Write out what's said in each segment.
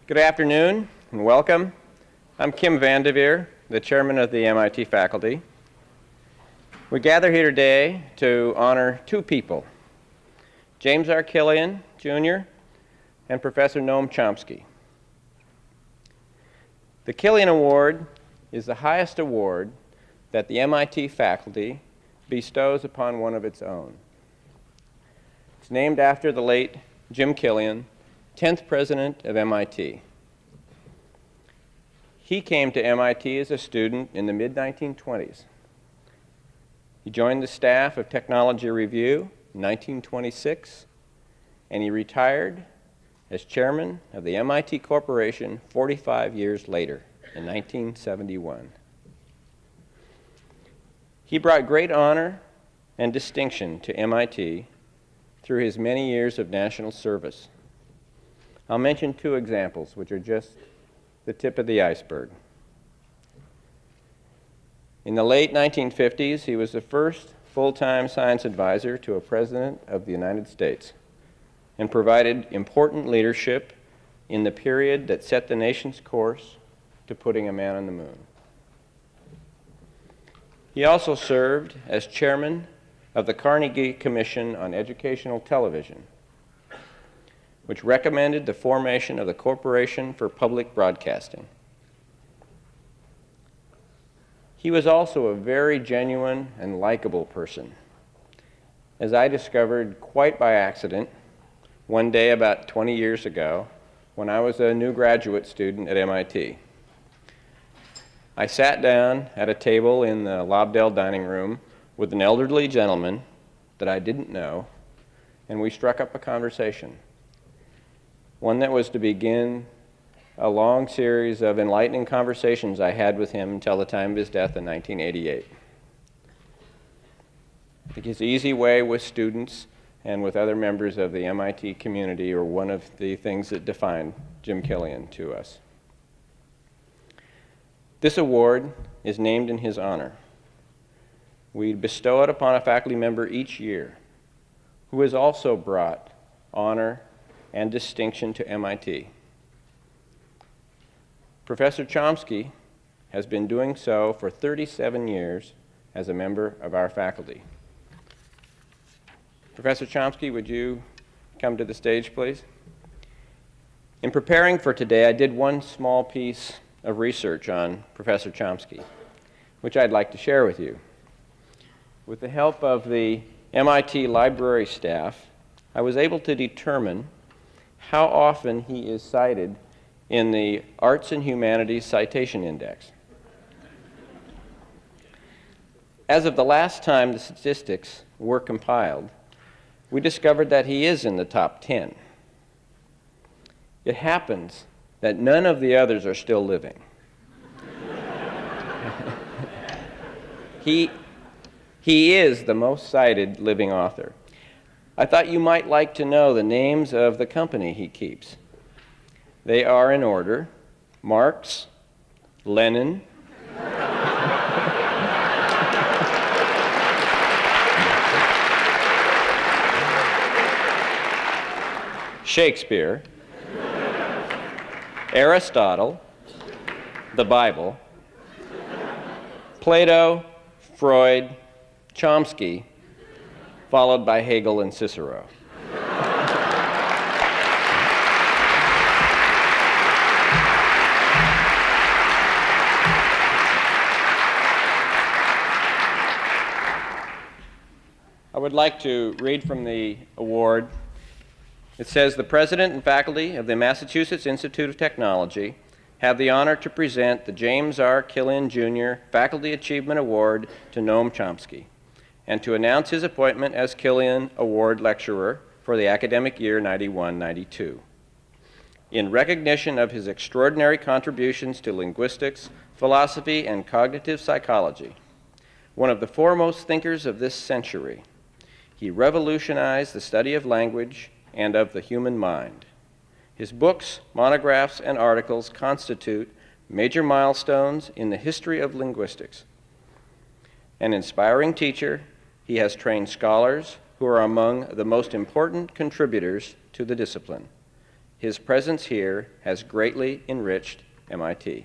Good afternoon and welcome. I'm Kim Vandeveer, the chairman of the MIT faculty. We gather here today to honor two people, James R. Killian, Jr. and Professor Noam Chomsky. The Killian Award is the highest award that the MIT faculty bestows upon one of its own. It's named after the late Jim Killian, 10th president of MIT. He came to MIT as a student in the mid-1920s. He joined the staff of Technology Review in 1926, and he retired as chairman of the MIT Corporation 45 years later, in 1971. He brought great honor and distinction to MIT through his many years of national service. I'll mention two examples, which are just the tip of the iceberg. In the late 1950s, he was the first full-time science advisor to a president of the United States and provided important leadership in the period that set the nation's course to putting a man on the moon. He also served as chairman of the Carnegie Commission on Educational Television, which recommended the formation of the Corporation for Public Broadcasting. He was also a very genuine and likable person, as I discovered quite by accident one day about 20 years ago when I was a new graduate student at MIT. I sat down at a table in the Lobdell dining room with an elderly gentleman that I didn't know, and we struck up a conversation, one that was to begin a long series of enlightening conversations I had with him until the time of his death in 1988. I think his easy way with students and with other members of the MIT community are one of the things that defined Jim Killian to us. This award is named in his honor. We bestow it upon a faculty member each year who has also brought honor and distinction to MIT. Professor Chomsky has been doing so for 37 years as a member of our faculty. Professor Chomsky, would you come to the stage, please? In preparing for today, I did one small piece of research on Professor Chomsky, which I'd like to share with you. With the help of the MIT library staff, I was able to determine how often he is cited in the Arts and Humanities Citation Index. As of the last time the statistics were compiled, we discovered that he is in the top 10. It happens that none of the others are still living. He is the most cited living author. I thought you might like to know the names of the company he keeps. They are in order: Marx, Lenin, Shakespeare, Aristotle, the Bible, Plato, Freud, Chomsky, followed by Hegel and Cicero. I would like to read from the award. It says, "The president and faculty of the Massachusetts Institute of Technology have the honor to present the James R. Killian, Jr. Faculty Achievement Award to Noam Chomsky, and to announce his appointment as Killian Award Lecturer for the academic year 91-92. In recognition of his extraordinary contributions to linguistics, philosophy, and cognitive psychology, one of the foremost thinkers of this century, he revolutionized the study of language and of the human mind. His books, monographs, and articles constitute major milestones in the history of linguistics. An inspiring teacher, he has trained scholars who are among the most important contributors to the discipline. His presence here has greatly enriched MIT.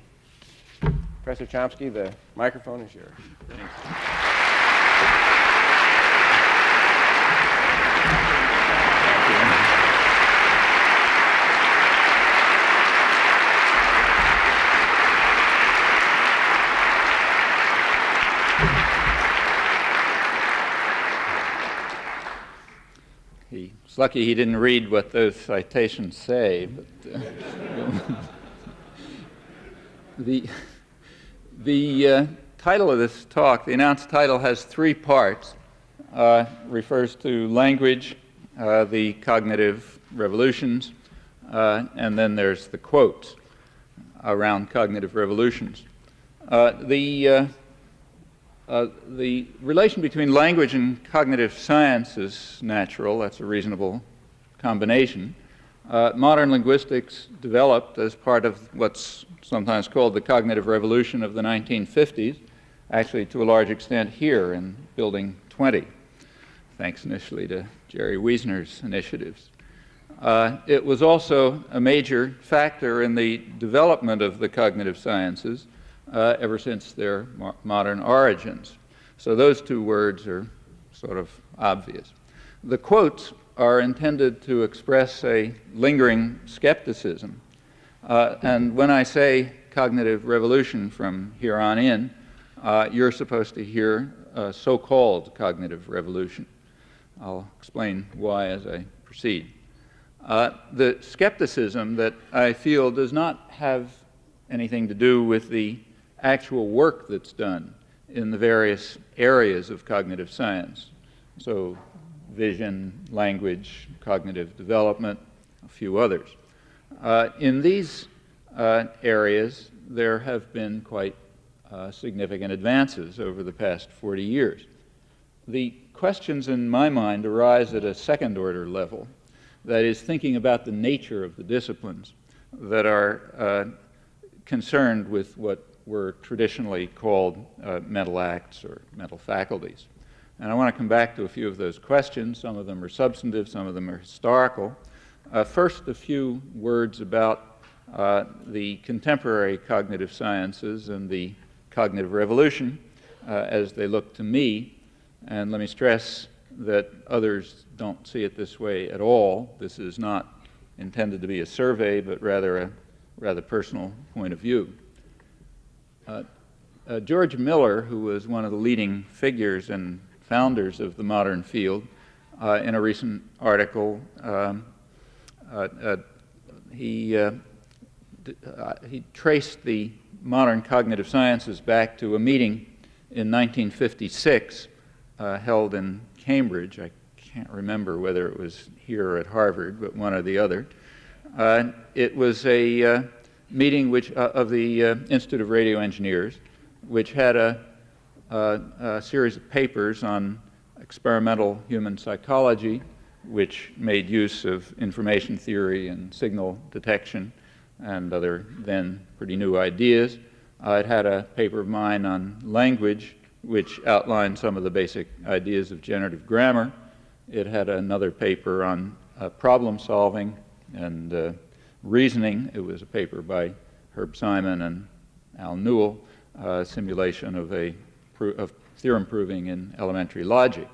Professor Chomsky, the microphone is yours. It's lucky he didn't read what those citations say. But, the title of this talk, the announced title, has three parts. Refers to language, the cognitive revolutions, and then there's the quotes around cognitive revolutions. The relation between language and cognitive science is natural. That's a reasonable combination. Modern linguistics developed as part of what's sometimes called the cognitive revolution of the 1950s, actually to a large extent here in Building 20, thanks initially to Jerry Wiesner's initiatives. It was also a major factor in the development of the cognitive sciences ever since their modern origins. So those two words are sort of obvious. The quotes are intended to express a lingering skepticism. And when I say cognitive revolution from here on in, you're supposed to hear so-called cognitive revolution. I'll explain why as I proceed. The skepticism that I feel does not have anything to do with the actual work that's done in the various areas of cognitive science. So vision, language, cognitive development, a few others. In these areas, there have been quite significant advances over the past 40 years. The questions in my mind arise at a second-order level, that is, thinking about the nature of the disciplines that are concerned with what were traditionally called mental acts or mental faculties. And I want to come back to a few of those questions. Some of them are substantive, some of them are historical. First, a few words about the contemporary cognitive sciences and the cognitive revolution as they look to me. And let me stress that others don't see it this way at all. This is not intended to be a survey, but rather a rather personal point of view. George Miller, who was one of the leading figures and founders of the modern field, in a recent article, he traced the modern cognitive sciences back to a meeting in 1956 held in Cambridge. I can't remember whether it was here or at Harvard, but one or the other. It was a meeting of the Institute of Radio Engineers, which had a series of papers on experimental human psychology, which made use of information theory and signal detection and other then pretty new ideas. It had a paper of mine on language, which outlined some of the basic ideas of generative grammar. It had another paper on problem solving and reasoning. It was a paper by Herb Simon and Al Newell, simulation of theorem proving in elementary logic.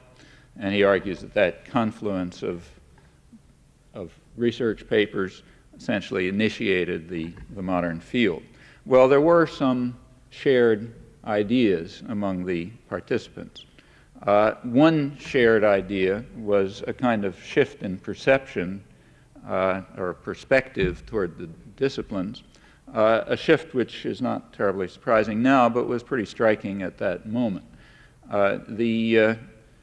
And he argues that that confluence of research papers essentially initiated the modern field. Well, there were some shared ideas among the participants. One shared idea was a kind of shift in perception or perspective toward the disciplines, a shift which is not terribly surprising now, but was pretty striking at that moment. The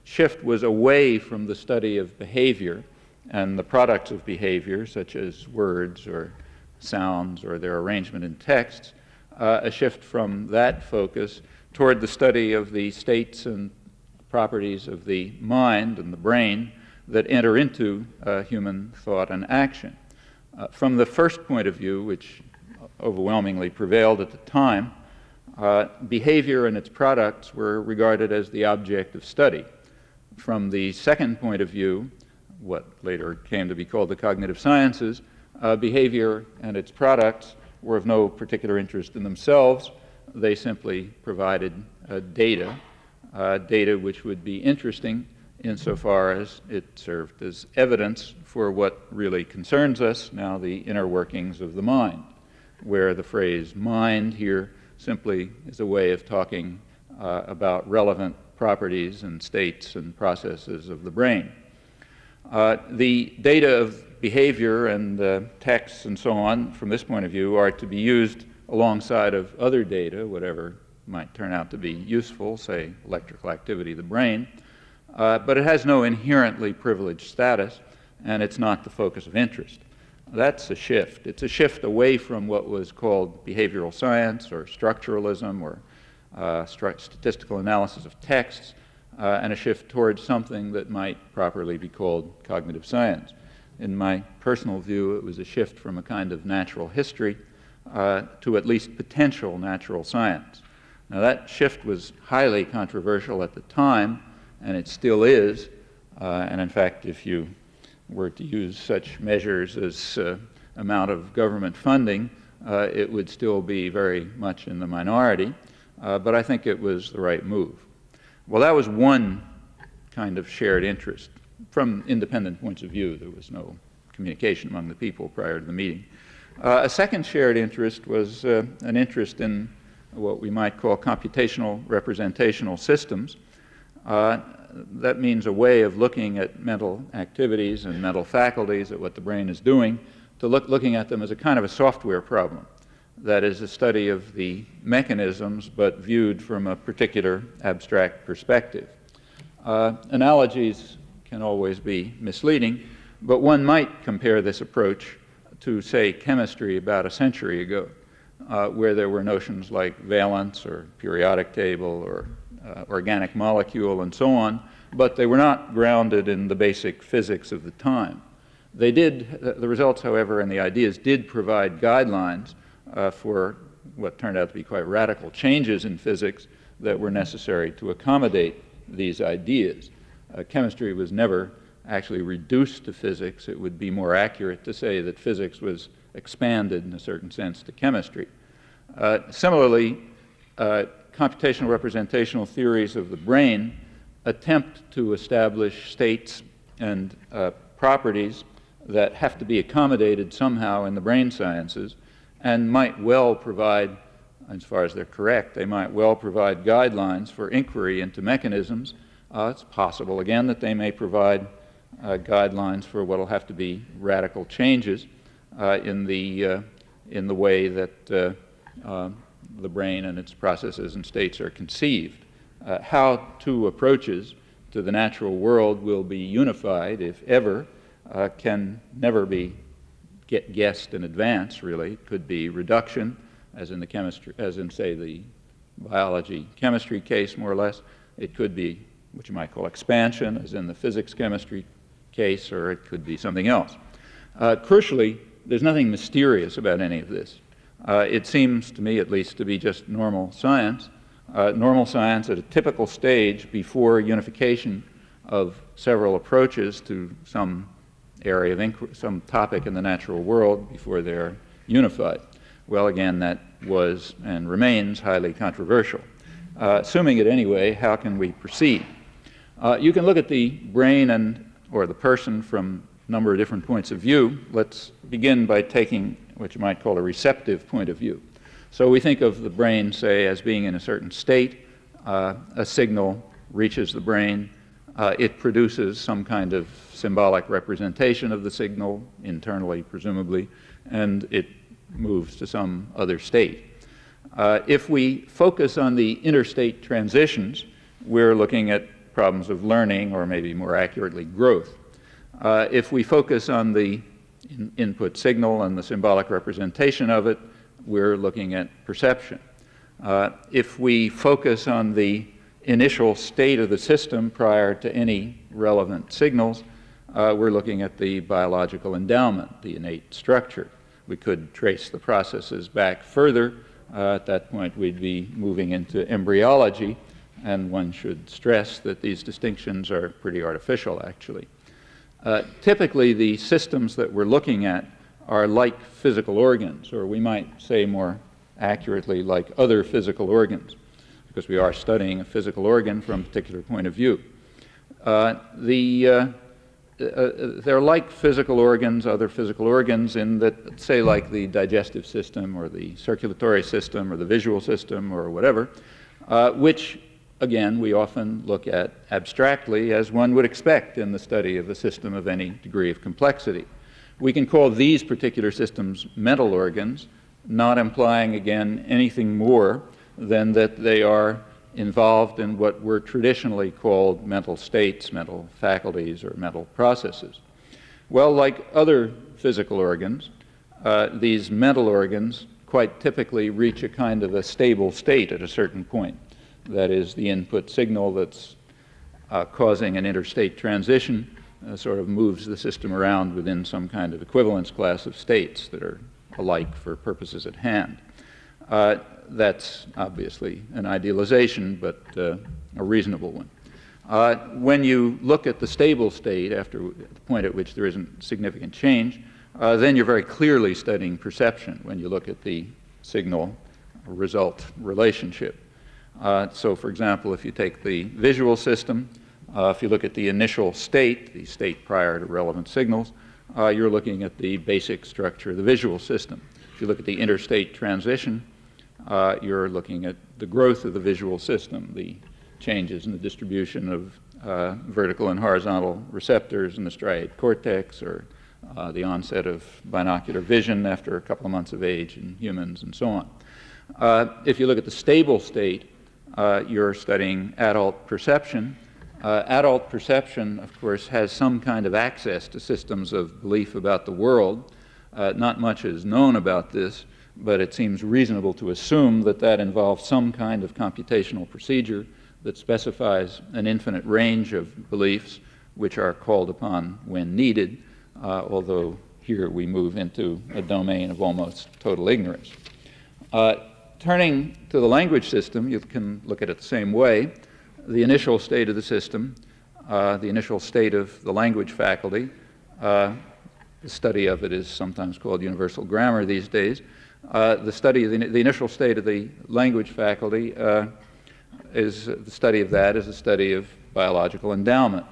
shift was away from the study of behavior and the products of behavior, such as words or sounds or their arrangement in texts, a shift from that focus toward the study of the states and properties of the mind and the brain that enter into human thought and action. From the first point of view, which overwhelmingly prevailed at the time, behavior and its products were regarded as the object of study. From the second point of view, what later came to be called the cognitive sciences, Behavior and its products were of no particular interest in themselves. They simply provided data which would be interesting insofar as it served as evidence for what really concerns us now, the inner workings of the mind, where the phrase mind here simply is a way of talking about relevant properties and states and processes of the brain. The data of behavior and texts and so on, from this point of view, are to be used alongside of other data, whatever might turn out to be useful, say electrical activity of the brain, but it has no inherently privileged status, and it's not the focus of interest. That's a shift. It's a shift away from what was called behavioral science or structuralism or statistical analysis of texts, and a shift towards something that might properly be called cognitive science. In my personal view, it was a shift from a kind of natural history to at least potential natural science. Now, that shift was highly controversial at the time, and it still is. And in fact, if you were to use such measures as amount of government funding, it would still be very much in the minority. But I think it was the right move. Well, that was one kind of shared interest. From independent points of view, there was no communication among the people prior to the meeting. A second shared interest was an interest in what we might call computational representational systems. That means a way of looking at mental activities and mental faculties, at what the brain is doing, to looking at them as a kind of a software problem. That is a study of the mechanisms, but viewed from a particular abstract perspective. Analogies can always be misleading, but one might compare this approach to, say, chemistry about a century ago, where there were notions like valence or periodic table or organic molecule and so on, but they were not grounded in the basic physics of the time. They did, the results, however, and the ideas did provide guidelines for what turned out to be quite radical changes in physics that were necessary to accommodate these ideas. Chemistry was never actually reduced to physics. It would be more accurate to say that physics was expanded in a certain sense to chemistry. Similarly, computational representational theories of the brain attempt to establish states and properties that have to be accommodated somehow in the brain sciences and might well provide, as far as they're correct, they might well provide guidelines for inquiry into mechanisms. It's possible, again, that they may provide guidelines for what will have to be radical changes in the way that the brain and its processes and states are conceived. How two approaches to the natural world will be unified, if ever, can never be guessed in advance, really. It could be reduction, as in the chemistry, as in, say, the biology-chemistry case, more or less. It could be what you might call expansion, as in the physics-chemistry case, or it could be something else. Crucially, there's nothing mysterious about any of this. It seems to me, at least, to be just normal science. Normal science at a typical stage before unification of several approaches to some area of inquiry, some topic in the natural world before they're unified. Well, again, that was and remains highly controversial. Assuming it anyway, how can we proceed? You can look at the brain or the person from a number of different points of view. Let's begin by taking what you might call a receptive point of view. So we think of the brain, say, as being in a certain state. A signal reaches the brain. It produces some kind of symbolic representation of the signal, internally, presumably, and it moves to some other state. If we focus on the interstate transitions, we're looking at problems of learning, or maybe more accurately, growth. If we focus on the input signal and the symbolic representation of it, we're looking at perception. If we focus on the initial state of the system prior to any relevant signals, we're looking at the biological endowment, the innate structure. We could trace the processes back further. At that point, we'd be moving into embryology, and one should stress that these distinctions are pretty artificial, actually. Typically, the systems that we're looking at are like physical organs, or we might say more accurately, like other physical organs, because we are studying a physical organ from a particular point of view. They're like physical organs, other physical organs, in that, say, like the digestive system or the circulatory system or the visual system or whatever, which, again, we often look at abstractly as one would expect in the study of a system of any degree of complexity. We can call these particular systems mental organs, not implying, again, anything more than that they are involved in what were traditionally called mental states, mental faculties, or mental processes. Well, like other physical organs, these mental organs quite typically reach a kind of a stable state at a certain point. That is, the input signal that's causing an interstate transition sort of moves the system around within some kind of equivalence class of states that are alike for purposes at hand. That's obviously an idealization, but a reasonable one. When you look at the stable state, after the point at which there isn't significant change, then you're very clearly studying perception when you look at the signal-result relationship. So, for example, if you take the visual system, if you look at the initial state, the state prior to relevant signals, you're looking at the basic structure of the visual system. If you look at the interstate transition, you're looking at the growth of the visual system, the changes in the distribution of vertical and horizontal receptors in the striate cortex, or the onset of binocular vision after a couple of months of age in humans, and so on. If you look at the stable state, you're studying adult perception. Adult perception, of course, has some kind of access to systems of belief about the world. Not much is known about this, but it seems reasonable to assume that that involves some kind of computational procedure that specifies an infinite range of beliefs which are called upon when needed, although here we move into a domain of almost total ignorance. Turning to the language system, you can look at it the same way. The initial state of the system, the initial state of the language faculty, the study of it is sometimes called universal grammar these days. The study of the initial state of the language faculty is the study of that is a study of biological endowment.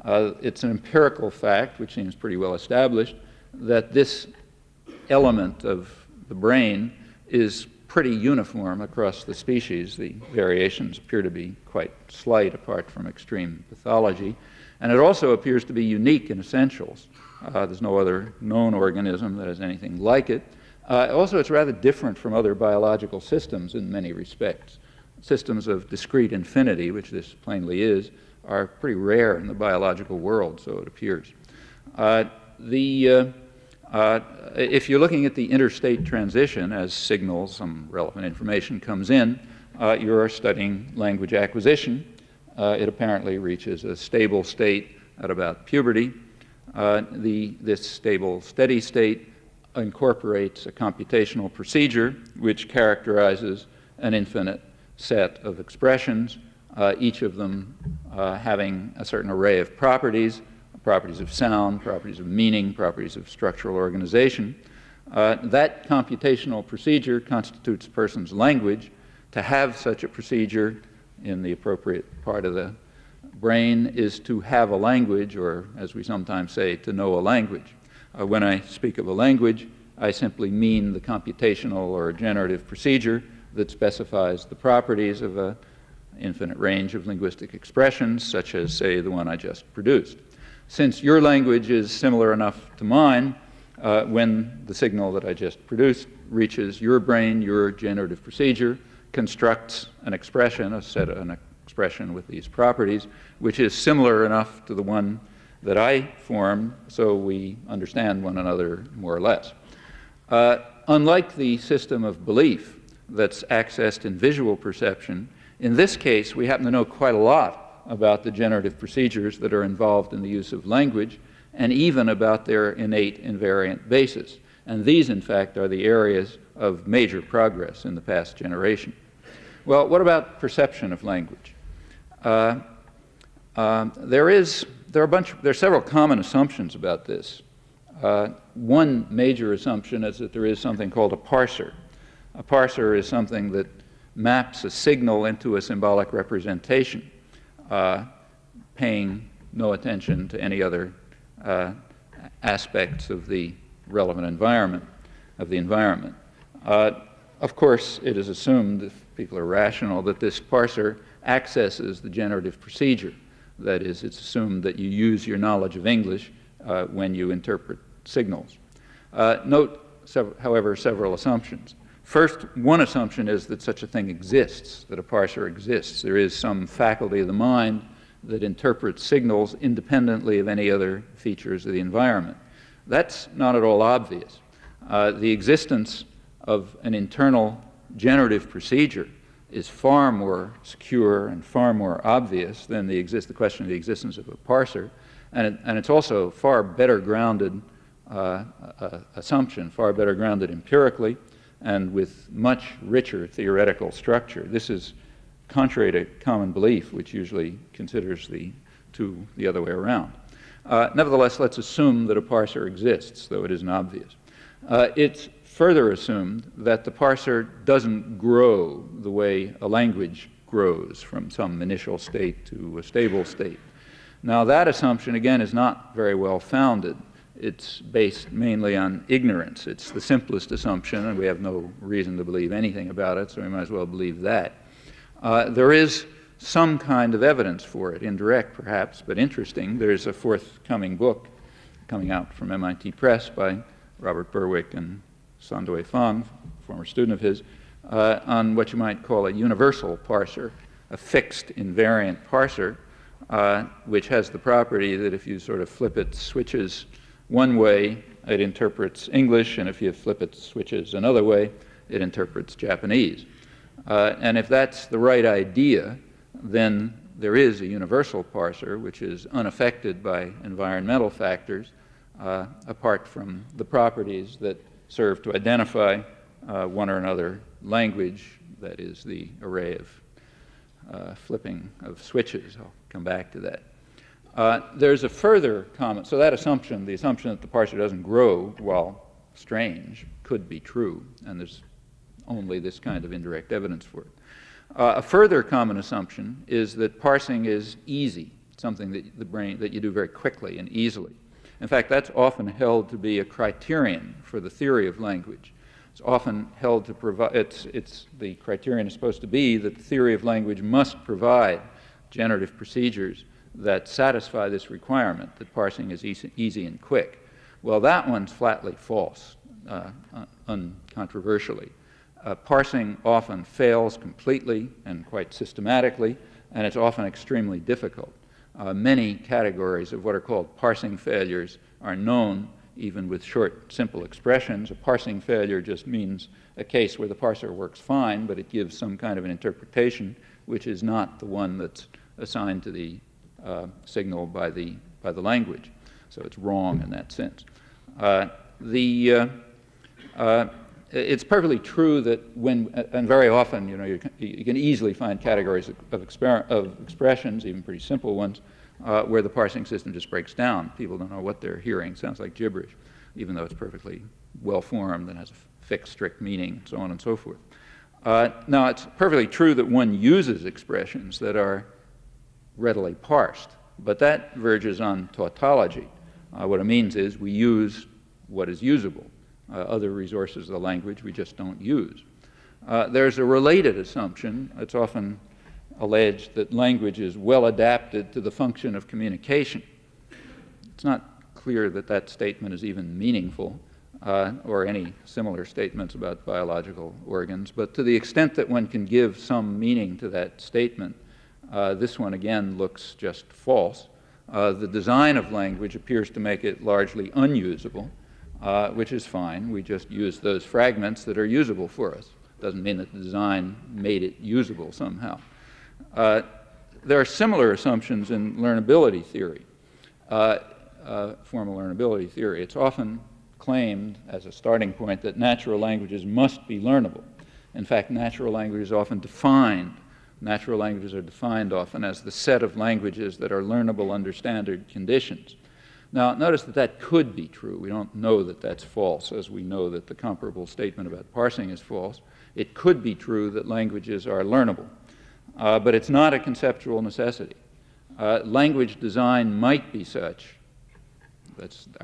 It's an empirical fact, which seems pretty well established, that this element of the brain is pretty uniform across the species. The variations appear to be quite slight apart from extreme pathology. And it also appears to be unique in essentials. There's no other known organism that has anything like it. Also, it's rather different from other biological systems in many respects. Systems of discrete infinity, which this plainly is, are pretty rare in the biological world, so it appears. If you're looking at the interstate transition as signals, some relevant information comes in, you're studying language acquisition. It apparently reaches a stable state at about puberty. This stable, steady state incorporates a computational procedure which characterizes an infinite set of expressions, each of them having a certain array of properties, properties of sound, properties of meaning, properties of structural organization. That computational procedure constitutes a person's language. To have such a procedure in the appropriate part of the brain is to have a language, or as we sometimes say, to know a language. When I speak of a language, I simply mean the computational or generative procedure that specifies the properties of an infinite range of linguistic expressions, such as, say, the one I just produced. Since your language is similar enough to mine, when the signal that I just produced reaches your brain, your generative procedure constructs an expression, an expression with these properties, which is similar enough to the one that I formed, so we understand one another more or less. Unlike the system of belief that's accessed in visual perception, in this case we happen to know quite a lot about the generative procedures that are involved in the use of language, and even about their innate invariant basis. And these, in fact, are the areas of major progress in the past generation. Well, what about perception of language? There are several common assumptions about this. One major assumption is that there is something called a parser. A parser is something that maps a signal into a symbolic representation, paying no attention to any other aspects of the relevant environment, Of course, it is assumed, if people are rational, that this parser accesses the generative procedure. That is, it's assumed that you use your knowledge of English when you interpret signals. Note, however, several assumptions. First, one assumption is that such a thing exists, that a parser exists. There is some faculty of the mind that interprets signals independently of any other features of the environment. That's not at all obvious. The existence of an internal generative procedure is far more secure and far more obvious than the question of the existence of a parser, and it's also far better grounded assumption, far better grounded empirically, and with much richer theoretical structure. This is contrary to common belief, which usually considers the two the other way around. Nevertheless, let's assume that a parser exists, though it isn't obvious. It's further assumed that the parser doesn't grow the way a language grows from some initial state to a stable state. Now, that assumption, again, is not very well founded. It's based mainly on ignorance. It's the simplest assumption, and we have no reason to believe anything about it, so we might as well believe that. There is some kind of evidence for it, indirect perhaps, but interesting. There's a forthcoming book coming out from MIT Press by Robert Berwick and Sandui Fang, former student of his, on what you might call a universal parser, a fixed invariant parser, which has the property that if you sort of flip its switches one way, it interprets English, and if you flip its switches another way, it interprets Japanese. And if that's the right idea, then there is a universal parser which is unaffected by environmental factors, apart from the properties that serve to identify one or another language, that is the array of flipping of switches. I'll come back to that. There's a further comment. So that assumption, the assumption that the parser doesn't grow, while strange, could be true, and there's only this kind of indirect evidence for it. A further common assumption is that parsing is easy, something that that you do very quickly and easily. In fact, that's often held to be a criterion for the theory of language. It's often held to provide, the criterion is supposed to be that the theory of language must provide generative procedures that satisfy this requirement, that parsing is easy and quick. Well, that one's flatly false, uncontroversially. Parsing often fails completely and quite systematically, and it's often extremely difficult. Many categories of what are called parsing failures are known, even with short, simple expressions. A parsing failure just means a case where the parser works fine, but it gives some kind of an interpretation which is not the one that's assigned to the signal by the language. So it's wrong in that sense. It's perfectly true that and very often, you can easily find categories of expressions, even pretty simple ones, where the parsing system just breaks down. People don't know what they're hearing. It sounds like gibberish, even though it's perfectly well-formed and has a fixed, strict meaning, and so on and so forth. Now, it's perfectly true that one uses expressions that are readily parsed, but that verges on tautology. What it means is we use what is usable. Other resources of the language we just don't use. There's a related assumption. It's often alleged that language is well adapted to the function of communication. It's not clear that that statement is even meaningful, or any similar statements about biological organs, but to the extent that one can give some meaning to that statement, this one again looks just false. The design of language appears to make it largely unusable, which is fine. We just use those fragments that are usable for us. Doesn't mean that the design made it usable somehow. There are similar assumptions in learnability theory, formal learnability theory. It's often claimed as a starting point that natural languages must be learnable. In fact, natural languages are often defined. Natural languages are defined often as the set of languages that are learnable under standard conditions. Now, notice that that could be true. We don't know that that's false, as we know that the comparable statement about parsing is false. It could be true that languages are learnable, but it's not a conceptual necessity. Language design might be such,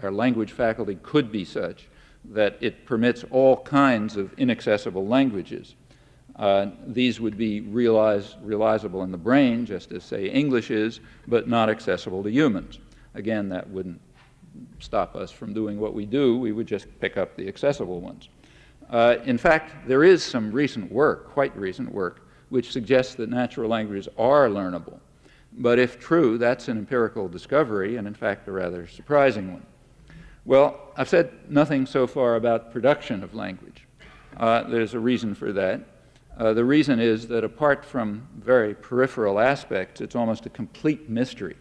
our language faculty could be such, that it permits all kinds of inaccessible languages. These would be realizable in the brain, just as, say, English is, but not accessible to humans. Again, that wouldn't stop us from doing what we do. We would just pick up the accessible ones. In fact, there is some recent work, quite recent work, which suggests that natural languages are learnable. But if true, that's an empirical discovery, and in fact, a rather surprising one. Well, I've said nothing so far about production of language. There's a reason for that. The reason is that apart from very peripheral aspects, it's almost a complete mystery.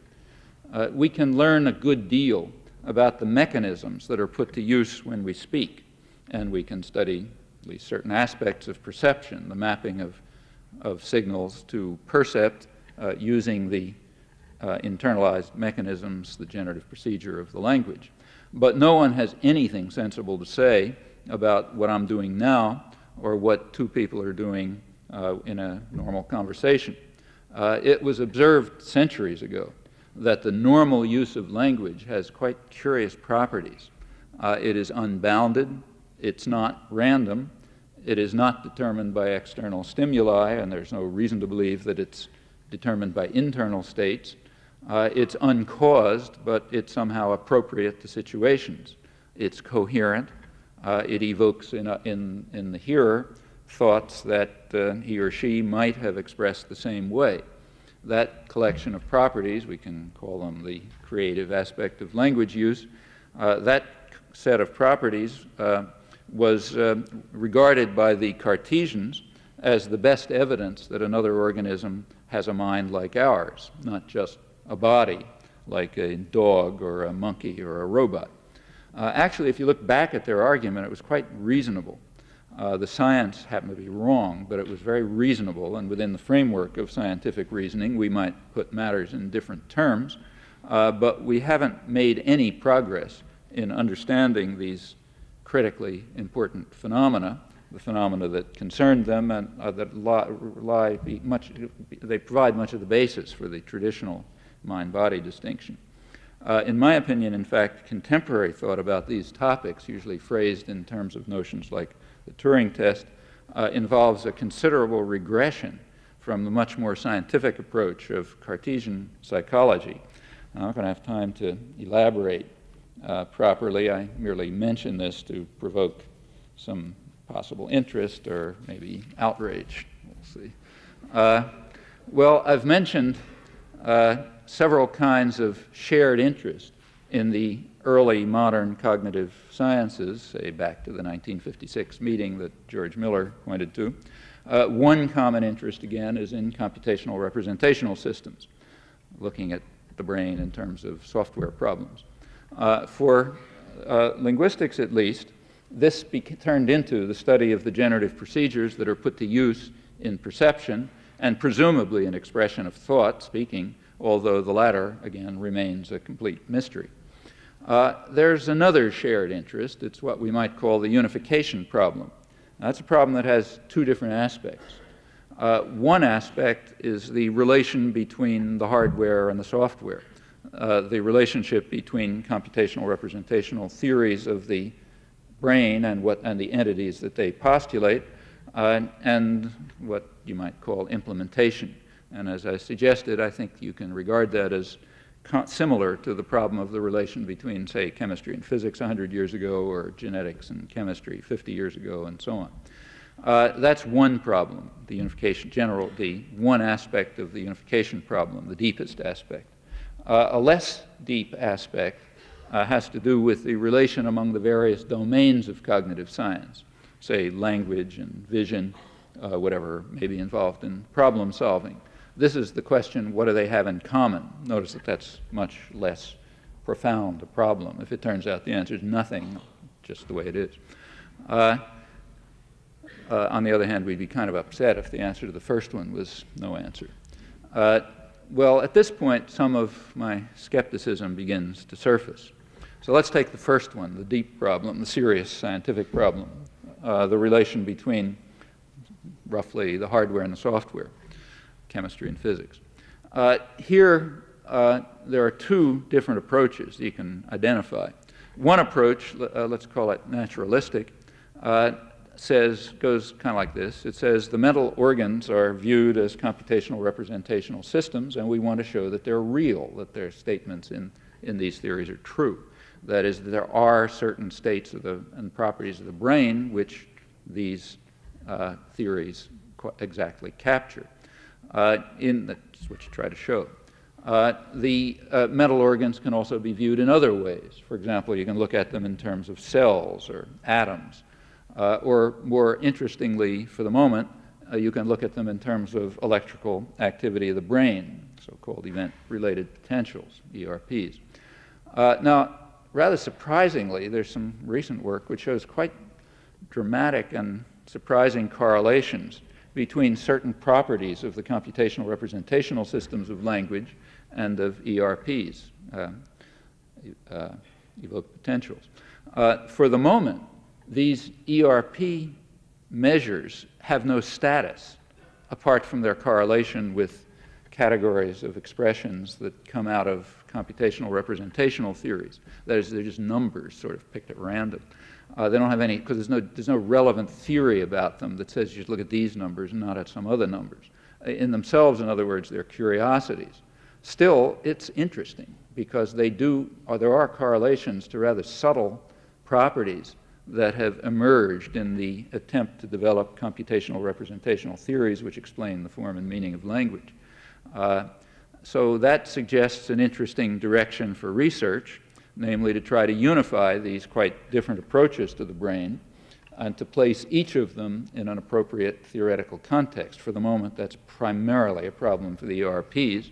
We can learn a good deal about the mechanisms that are put to use when we speak, and we can study at least certain aspects of perception, the mapping of signals to percept using the internalized mechanisms, the generative procedure of the language. But no one has anything sensible to say about what I'm doing now or what two people are doing in a normal conversation. It was observed centuries ago that the normal use of language has quite curious properties. It is unbounded, it's not random, it is not determined by external stimuli, and there's no reason to believe that it's determined by internal states. It's uncaused, but it's somehow appropriate to situations. It's coherent. It evokes in the hearer thoughts that he or she might have expressed the same way. That collection of properties, we can call them the creative aspect of language use, that set of properties was regarded by the Cartesians as the best evidence that another organism has a mind like ours, not just a body like a dog or a monkey or a robot. Actually, if you look back at their argument, it was quite reasonable. The science happened to be wrong, but it was very reasonable, and within the framework of scientific reasoning, we might put matters in different terms, but we haven't made any progress in understanding these critically important phenomena, the phenomena that concern them and they provide much of the basis for the traditional mind-body distinction. In my opinion, in fact, contemporary thought about these topics, usually phrased in terms of notions like the Turing test, involves a considerable regression from the much more scientific approach of Cartesian psychology. I'm not going to have time to elaborate properly. I merely mention this to provoke some possible interest or maybe outrage. We'll see. Well, I've mentioned several kinds of shared interest in the early modern cognitive sciences, say back to the 1956 meeting that George Miller pointed to. One common interest, again, is in computational representational systems, looking at the brain in terms of software problems. For linguistics, at least, this turned into the study of the generative procedures that are put to use in perception and presumably in expression of thought, speaking, although the latter, again, remains a complete mystery. There's another shared interest. It's what we might call the unification problem. Now, that's a problem that has two different aspects. One aspect is the relation between the hardware and the software, the relationship between computational representational theories of the brain and the entities that they postulate, and what you might call implementation. And as I suggested, I think you can regard that as similar to the problem of the relation between, say, chemistry and physics 100 years ago, or genetics and chemistry 50 years ago, and so on. That's one problem, the unification, the one aspect of the unification problem, the deepest aspect. A less deep aspect has to do with the relation among the various domains of cognitive science, say language and vision, whatever may be involved in problem solving. This is the question, what do they have in common? Notice that that's much less profound a problem. If it turns out the answer is nothing, just the way it is. On the other hand, we'd be kind of upset if the answer to the first one was no answer. well, at this point, some of my skepticism begins to surface. So let's take the first one, the deep problem, the serious scientific problem, the relation between roughly the hardware and the software, chemistry and physics. Here, there are two different approaches you can identify. One approach, let's call it naturalistic, goes kind of like this. It says the mental organs are viewed as computational representational systems, and we want to show that they're real, that their statements in these theories are true. That is, there are certain states and properties of the brain which these theories exactly capture. That's what you try to show. The mental organs can also be viewed in other ways. For example, you can look at them in terms of cells or atoms. Or more interestingly, for the moment, you can look at them in terms of electrical activity of the brain, so-called event-related potentials, ERPs. Now, rather surprisingly, there's some recent work which shows quite dramatic and surprising correlations between certain properties of the computational representational systems of language and of ERPs, evoked potentials. For the moment, these ERP measures have no status apart from their correlation with categories of expressions that come out of computational representational theories. That is, they're just numbers sort of picked at random. They don't have any, because there's no relevant theory about them that says you should look at these numbers and not at some other numbers. In themselves, in other words, they're curiosities. Still, it's interesting because there are correlations to rather subtle properties that have emerged in the attempt to develop computational representational theories which explain the form and meaning of language. So that suggests an interesting direction for research, namely to try to unify these quite different approaches to the brain and to place each of them in an appropriate theoretical context. For the moment, that's primarily a problem for the ERPs,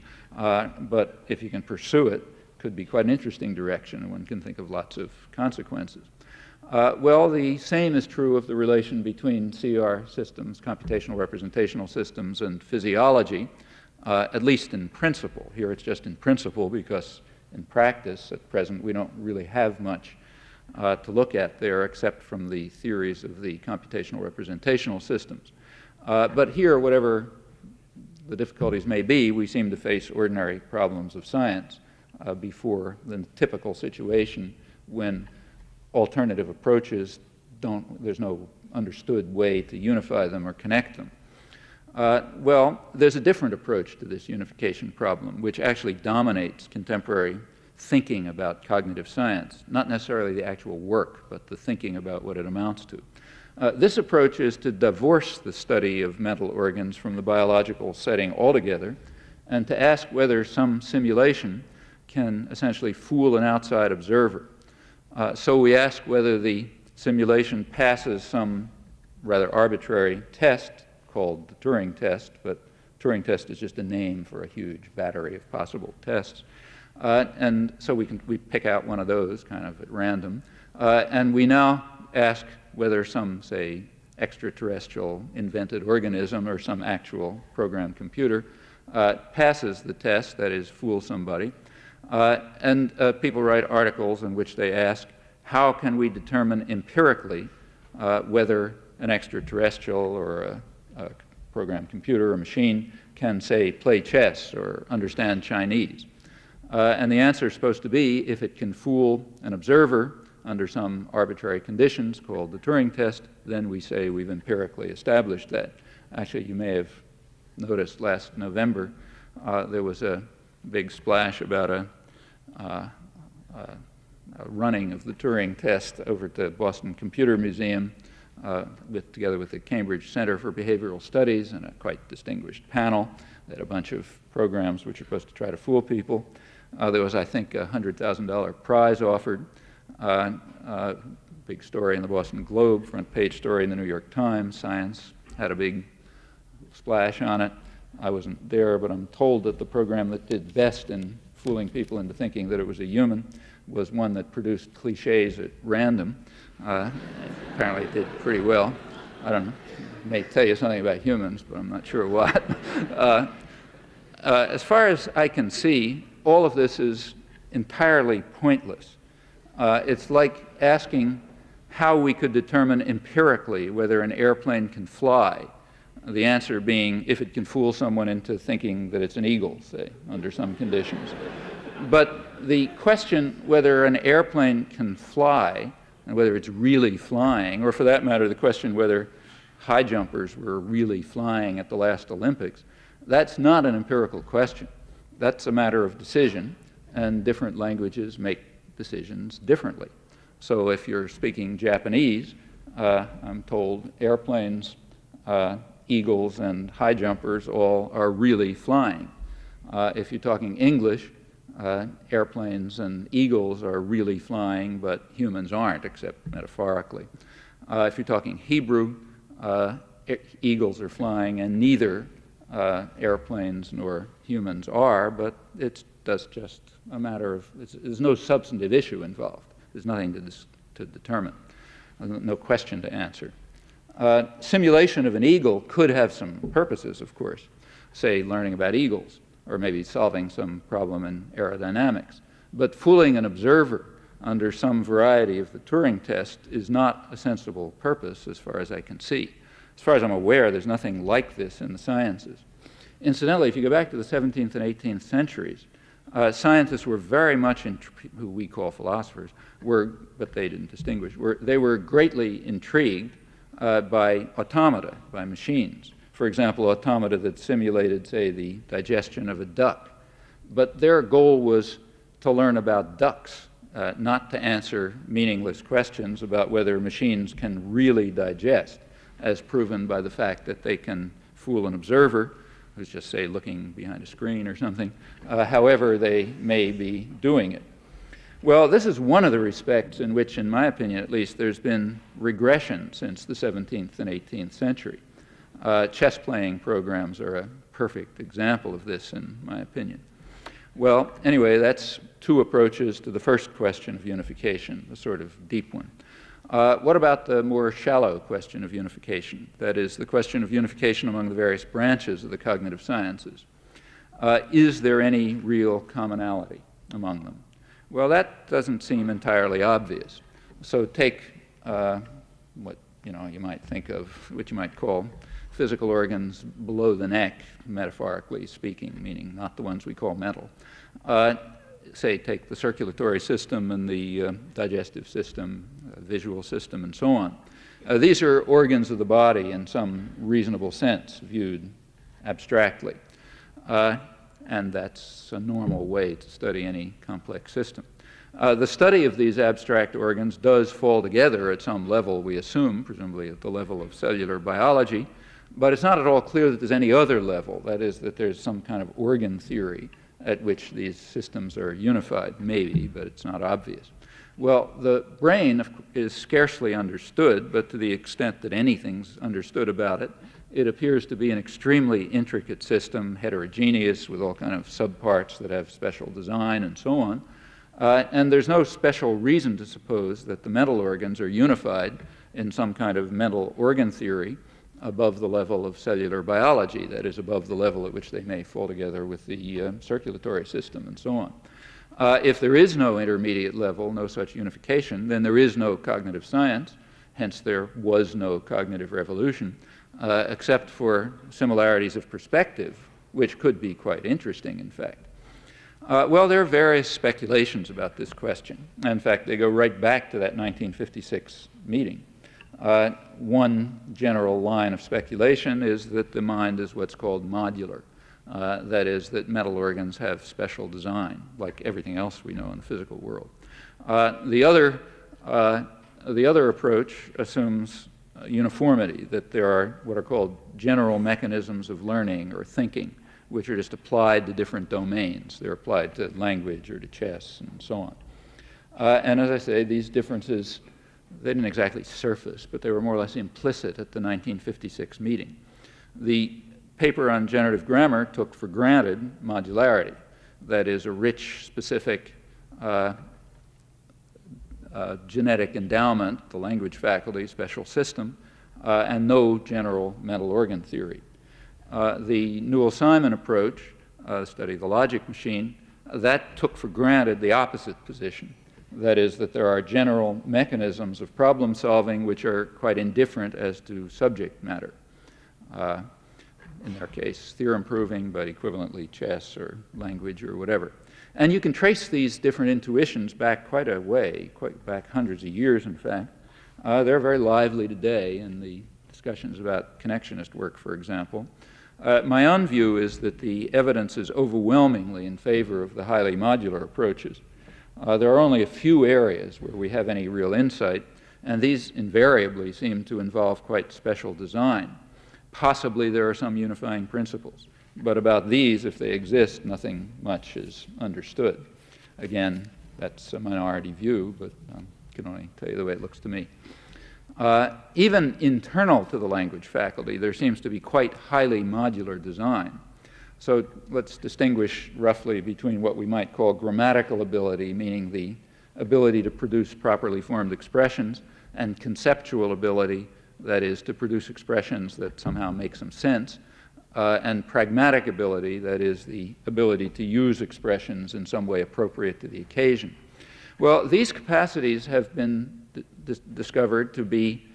but if you can pursue it, could be quite an interesting direction, and one can think of lots of consequences. Well, the same is true of the relation between CR systems, computational representational systems, and physiology, at least in principle. Here it's just in principle because in practice at present we don't really have much to look at there except from the theories of the computational representational systems. But here, whatever the difficulties may be, we seem to face ordinary problems of science before the typical situation when alternative approaches there's no understood way to unify them or connect them. Well, there's a different approach to this unification problem, which actually dominates contemporary thinking about cognitive science, not necessarily the actual work, but the thinking about what it amounts to. This approach is to divorce the study of mental organs from the biological setting altogether, and to ask whether some simulation can essentially fool an outside observer. So we ask whether the simulation passes some rather arbitrary test called the Turing test, but Turing test is just a name for a huge battery of possible tests. And so we pick out one of those kind of at random. And we now ask whether some, say, extraterrestrial invented organism or some actual programmed computer passes the test, that is, fools somebody. And people write articles in which they ask, how can we determine empirically whether an extraterrestrial or a programmed computer or machine can, say, play chess or understand Chinese? And the answer is supposed to be, if it can fool an observer under some arbitrary conditions called the Turing test, then we say we've empirically established that. Actually, you may have noticed last November there was a big splash about a running of the Turing test over at the Boston Computer Museum together with the Cambridge Center for Behavioral Studies and a quite distinguished panel. They had a bunch of programs which are supposed to try to fool people. There was, I think, a $100,000 prize offered. Big story in the Boston Globe, front page story in the New York Times. Science had a big splash on it. I wasn't there, but I'm told that the program that did best in fooling people into thinking that it was a human was one that produced cliches at random. Apparently it did pretty well. I don't know. It may tell you something about humans, but I'm not sure what. As far as I can see, all of this is entirely pointless. It's like asking how we could determine empirically whether an airplane can fly, the answer being if it can fool someone into thinking that it's an eagle, say, under some conditions. But the question whether an airplane can fly, and whether it's really flying, or for that matter, the question whether high jumpers were really flying at the last Olympics, that's not an empirical question. That's a matter of decision, and different languages make decisions differently. So if you're speaking Japanese, I'm told airplanes, eagles, and high jumpers all are really flying. If you're talking English, airplanes and eagles are really flying, but humans aren't, except metaphorically. If you're talking Hebrew, eagles are flying, and neither airplanes nor humans are, but that's just a matter of, there's no substantive issue involved. There's nothing to determine, no question to answer. Simulation of an eagle could have some purposes, of course, say learning about eagles, or maybe solving some problem in aerodynamics. But fooling an observer under some variety of the Turing test is not a sensible purpose as far as I can see. As far as I'm aware, there's nothing like this in the sciences. Incidentally, if you go back to the 17th and 18th centuries, scientists were very much, who we call philosophers, but they didn't distinguish, they were greatly intrigued by automata, by machines. For example, automata that simulated, say, the digestion of a duck. But their goal was to learn about ducks, not to answer meaningless questions about whether machines can really digest, as proven by the fact that they can fool an observer, who's just, say, looking behind a screen or something, however they may be doing it. Well, this is one of the respects in which, in my opinion at least, there's been regression since the 17th and 18th century. Chess playing programs are a perfect example of this, in my opinion. Well, anyway, that's two approaches to the first question of unification, the sort of deep one. What about the more shallow question of unification? That is, the question of unification among the various branches of the cognitive sciences. Is there any real commonality among them? Well, that doesn't seem entirely obvious. So take what you might think of, what you might call physical organs below the neck, metaphorically speaking, meaning not the ones we call mental. Say, take the circulatory system and the digestive system, visual system, and so on. These are organs of the body in some reasonable sense, viewed abstractly. And that's a normal way to study any complex system. The study of these abstract organs does fall together at some level, we assume, presumably at the level of cellular biology, but it's not at all clear that there's any other level, that is, that there's some kind of organ theory at which these systems are unified, maybe, but it's not obvious. Well, the brain is scarcely understood, but to the extent that anything's understood about it, it appears to be an extremely intricate system, heterogeneous, with all kind of subparts that have special design and so on. And there's no special reason to suppose that the mental organs are unified in some kind of mental organ theory above the level of cellular biology, that is, above the level at which they may fall together with the circulatory system and so on. If there is no intermediate level, no such unification, then there is no cognitive science, hence there was no cognitive revolution, except for similarities of perspective, which could be quite interesting, in fact. Well, there are various speculations about this question. In fact, they go right back to that 1956 meeting. One general line of speculation is that the mind is what's called modular. That is, that mental organs have special design, like everything else we know in the physical world. The other approach assumes uniformity, that there are what are called general mechanisms of learning or thinking, which are just applied to different domains. They're applied to language or to chess and so on. And as I say, these differences, they didn't exactly surface, but they were more or less implicit at the 1956 meeting. The paper on generative grammar took for granted modularity, that is, a rich, specific genetic endowment, the language faculty, special system, and no general mental organ theory. The Newell-Simon approach the study of the logic machine, that took for granted the opposite position. That is, that there are general mechanisms of problem solving which are quite indifferent as to subject matter. In their case, theorem proving, but equivalently chess or language or whatever. And you can trace these different intuitions back quite a way, quite back hundreds of years, in fact. They're very lively today in the discussions about connectionist work, for example. My own view is that the evidence is overwhelmingly in favor of the highly modular approaches. There are only a few areas where we have any real insight, and these invariably seem to involve quite special design. Possibly there are some unifying principles, but about these, if they exist, nothing much is understood. Again, that's a minority view, but I can only tell you the way it looks to me. Even internal to the language faculty, there seems to be quite highly modular design. So let's distinguish roughly between what we might call grammatical ability, meaning the ability to produce properly formed expressions, and conceptual ability, that is, to produce expressions that somehow make some sense, and pragmatic ability, that is, the ability to use expressions in some way appropriate to the occasion. Well, these capacities have been discovered to be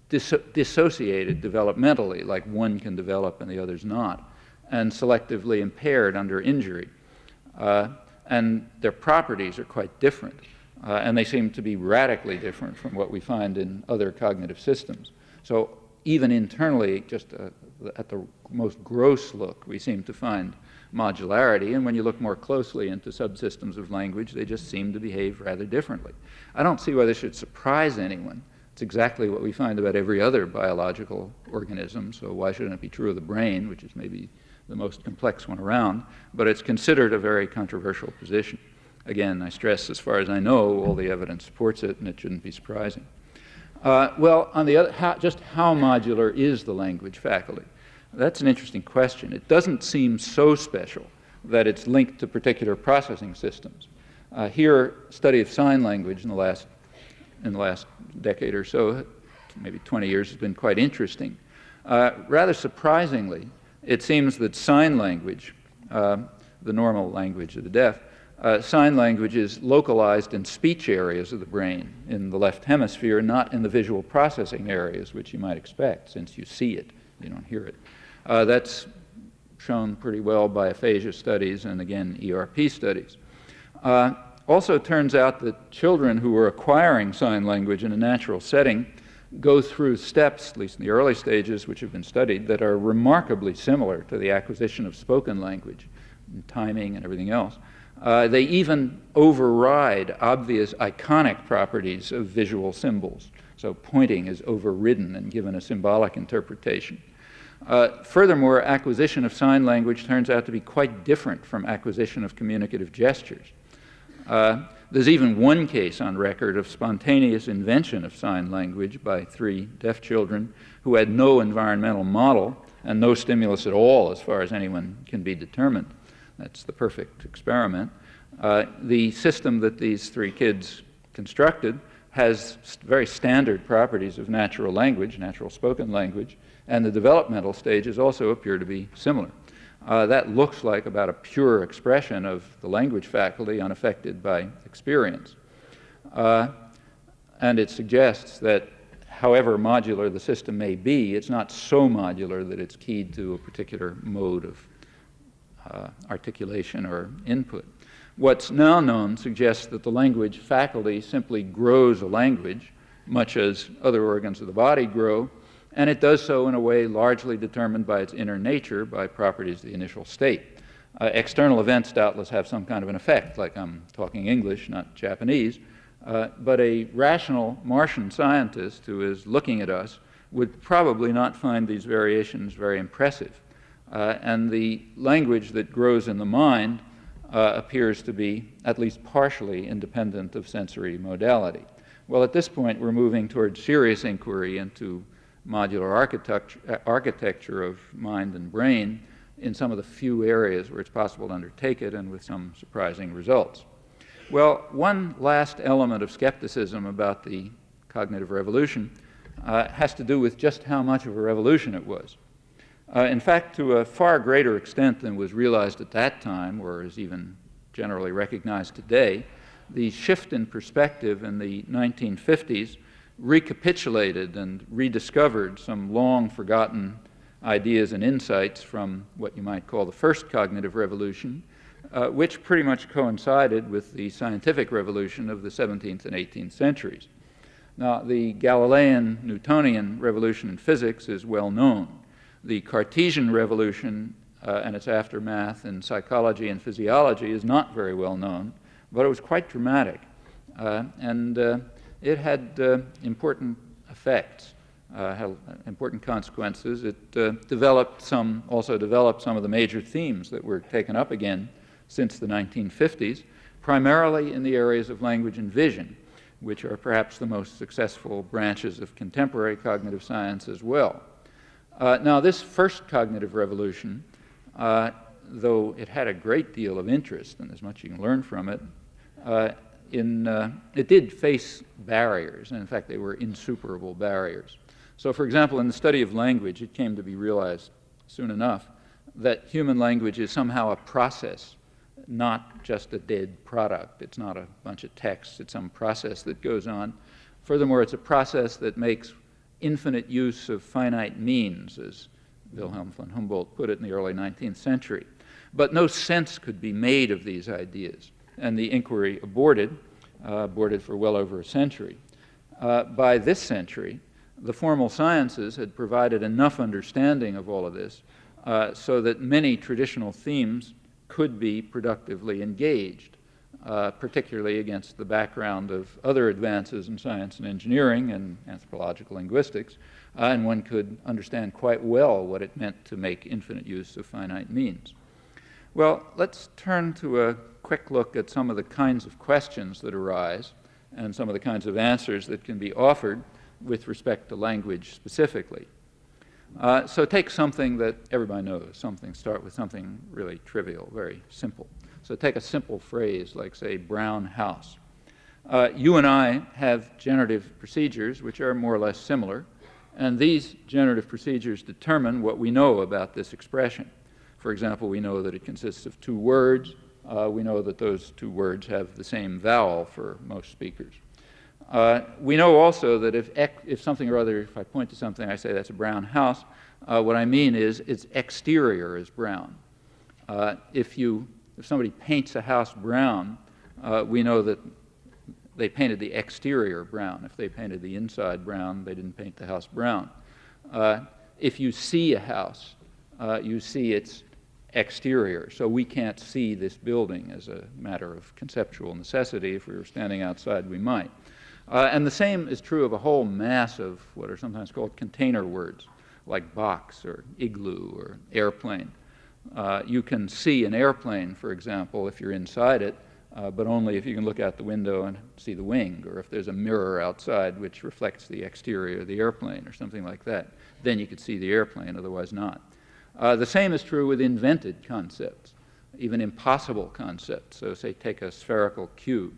dissociated developmentally, like one can develop and the other's not, and selectively impaired under injury. And their properties are quite different, and they seem to be radically different from what we find in other cognitive systems. So even internally, just at the most gross look, we seem to find modularity, and when you look more closely into subsystems of language, they just seem to behave rather differently. I don't see why this should surprise anyone. It's exactly what we find about every other biological organism, so why shouldn't it be true of the brain, which is maybe the most complex one around, but it's considered a very controversial position. Again, I stress, as far as I know, all the evidence supports it, and it shouldn't be surprising. Well, on the other, just how modular is the language faculty? That's an interesting question. It doesn't seem so special that it's linked to particular processing systems. Here, study of sign language in the last decade or so, maybe 20 years, has been quite interesting. Rather surprisingly, it seems that sign language, the normal language of the deaf, sign language is localized in speech areas of the brain in the left hemisphere, not in the visual processing areas, which you might expect, since you see it, you don't hear it. That's shown pretty well by aphasia studies and, again, ERP studies. Also, it turns out that children who are acquiring sign language in a natural setting go through steps, at least in the early stages, which have been studied, that are remarkably similar to the acquisition of spoken language, and timing and everything else. They even override obvious iconic properties of visual symbols. So pointing is overridden and given a symbolic interpretation. Furthermore, acquisition of sign language turns out to be quite different from acquisition of communicative gestures. There's even one case on record of spontaneous invention of sign language by 3 deaf children who had no environmental model and no stimulus at all as far as anyone can be determined. That's the perfect experiment. The system that these 3 kids constructed has very standard properties of natural language, natural spoken language, and the developmental stages also appear to be similar. That looks like about a pure expression of the language faculty unaffected by experience. And it suggests that however modular the system may be, it's not so modular that it's keyed to a particular mode of articulation or input. What's now known suggests that the language faculty simply grows a language, much as other organs of the body grow, and it does so in a way largely determined by its inner nature, by properties of the initial state. External events doubtless have some kind of an effect, like I'm talking English, not Japanese, but a rational Martian scientist who is looking at us would probably not find these variations very impressive. And the language that grows in the mind appears to be at least partially independent of sensory modality. Well, at this point, we're moving towards serious inquiry into modular architecture of mind and brain in some of the few areas where it's possible to undertake it, and with some surprising results. Well, one last element of skepticism about the cognitive revolution has to do with just how much of a revolution it was. In fact, to a far greater extent than was realized at that time, or is even generally recognized today, the shift in perspective in the 1950s recapitulated and rediscovered some long-forgotten ideas and insights from what you might call the first cognitive revolution, which pretty much coincided with the scientific revolution of the 17th and 18th centuries. Now, the Galilean-Newtonian revolution in physics is well known. The Cartesian revolution and its aftermath in psychology and physiology is not very well known, but it was quite dramatic. And it had important effects, had important consequences. It also developed some of the major themes that were taken up again since the 1950s, primarily in the areas of language and vision, which are perhaps the most successful branches of contemporary cognitive science as well. Now, this first cognitive revolution, though it had a great deal of interest, and there's much you can learn from it, it did face barriers, and in fact, they were insuperable barriers. So, for example, in the study of language, it came to be realized soon enough that human language is somehow a process, not just a dead product. It's not a bunch of text, it's some process that goes on. Furthermore, it's a process that makes infinite use of finite means, as Wilhelm von Humboldt put it in the early 19th century. But no sense could be made of these ideas, and the inquiry aborted for well over a century. By this century, the formal sciences had provided enough understanding of all of this so that many traditional themes could be productively engaged, particularly against the background of other advances in science and engineering and anthropological linguistics, and one could understand quite well what it meant to make infinite use of finite means. Well, let's turn to a quick look at some of the kinds of questions that arise and some of the kinds of answers that can be offered with respect to language specifically. So take something that everybody knows, start with something really trivial, very simple. So take a simple phrase like, say, brown house. You and I have generative procedures which are more or less similar, and these generative procedures determine what we know about this expression. For example, we know that it consists of two words. We know that those two words have the same vowel for most speakers. We know also that if something or other, if I point to something, I say that's a brown house, what I mean is its exterior is brown. If somebody paints a house brown, we know that they painted the exterior brown. If they painted the inside brown, they didn't paint the house brown. If you see a house, you see its exterior. So we can't see this building as a matter of conceptual necessity. If we were standing outside, we might. And the same is true of a whole mass of what are sometimes called container words, like box or igloo or airplane. You can see an airplane, for example, if you're inside it, but only if you can look out the window and see the wing, or if there's a mirror outside which reflects the exterior of the airplane or something like that. Then you could see the airplane, otherwise not. The same is true with invented concepts, even impossible concepts. So say take a spherical cube.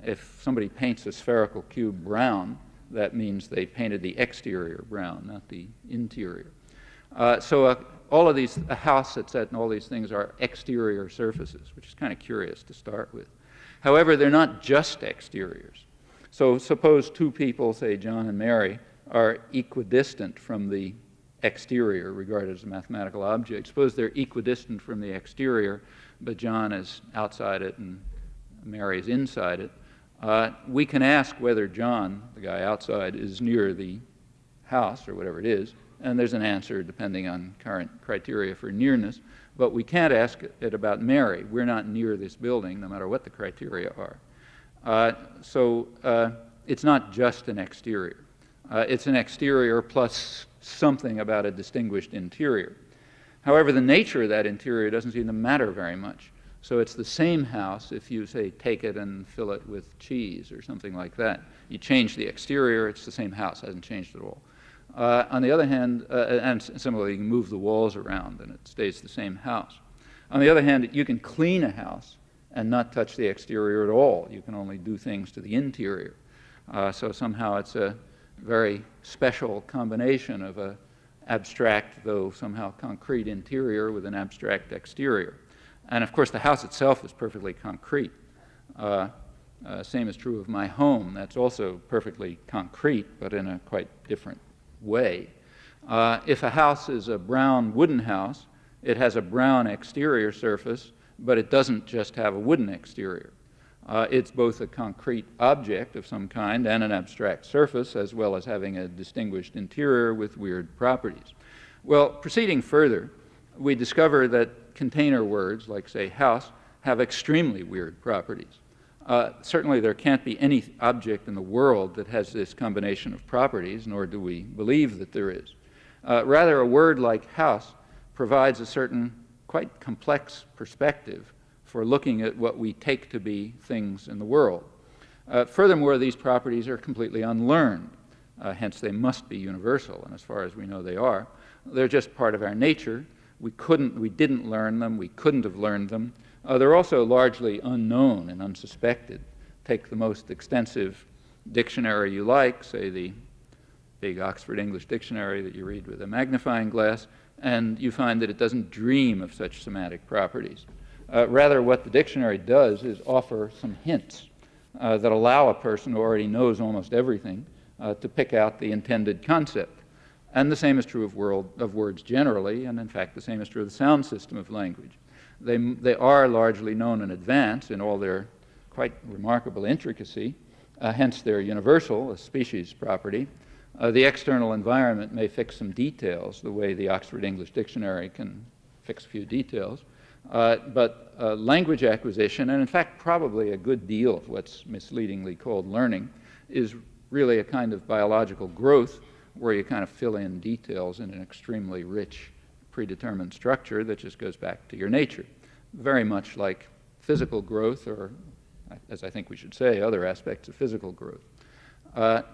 If somebody paints a spherical cube brown, that means they painted the exterior brown, not the interior. All of these, a house that's set and all these things are exterior surfaces, which is kind of curious to start with. However, they're not just exteriors. So suppose two people, say John and Mary, are equidistant from the exterior, regarded as a mathematical object. Suppose they're equidistant from the exterior, but John is outside it and Mary is inside it. We can ask whether John, the guy outside, is near the house or whatever it is, and there's an answer depending on current criteria for nearness, but we can't ask it about Mary. We're not near this building, no matter what the criteria are. So it's not just an exterior. It's an exterior plus something about a distinguished interior. However, the nature of that interior doesn't seem to matter very much. So it's the same house if you, say, take it and fill it with cheese or something like that. You change the exterior, it's the same house, hasn't changed at all. On the other hand, and similarly, you can move the walls around and it stays the same house. On the other hand, you can clean a house and not touch the exterior at all. You can only do things to the interior. So somehow it's a very special combination of a abstract, though somehow concrete interior with an abstract exterior. And of course, the house itself is perfectly concrete. Same is true of my home. That's also perfectly concrete, but in a quite different way. If a house is a brown wooden house, it has a brown exterior surface, but it doesn't just have a wooden exterior. It's both a concrete object of some kind and an abstract surface, as well as having a distinguished interior with weird properties. Well, proceeding further, we discover that container words, like, say, house, have extremely weird properties. Certainly there can't be any object in the world that has this combination of properties, nor do we believe that there is. Rather, a word like house provides a certain quite complex perspective for looking at what we take to be things in the world. Furthermore, these properties are completely unlearned, hence they must be universal, and as far as we know they are. They're just part of our nature. We didn't learn them, we couldn't have learned them. They're also largely unknown and unsuspected. Take the most extensive dictionary you like, say the big Oxford English Dictionary that you read with a magnifying glass, and you find that it doesn't dream of such semantic properties. Rather, what the dictionary does is offer some hints that allow a person who already knows almost everything to pick out the intended concept. And the same is true of words generally, and in fact the same is true of the sound system of language. They are largely known in advance in all their quite remarkable intricacy, hence they're universal, a species property. The external environment may fix some details, the way the Oxford English Dictionary can fix a few details. But language acquisition, and in fact probably a good deal of what's misleadingly called learning, is really a kind of biological growth where you kind of fill in details in an extremely rich predetermined structure that just goes back to your nature. Very much like physical growth, or as I think we should say, other aspects of physical growth.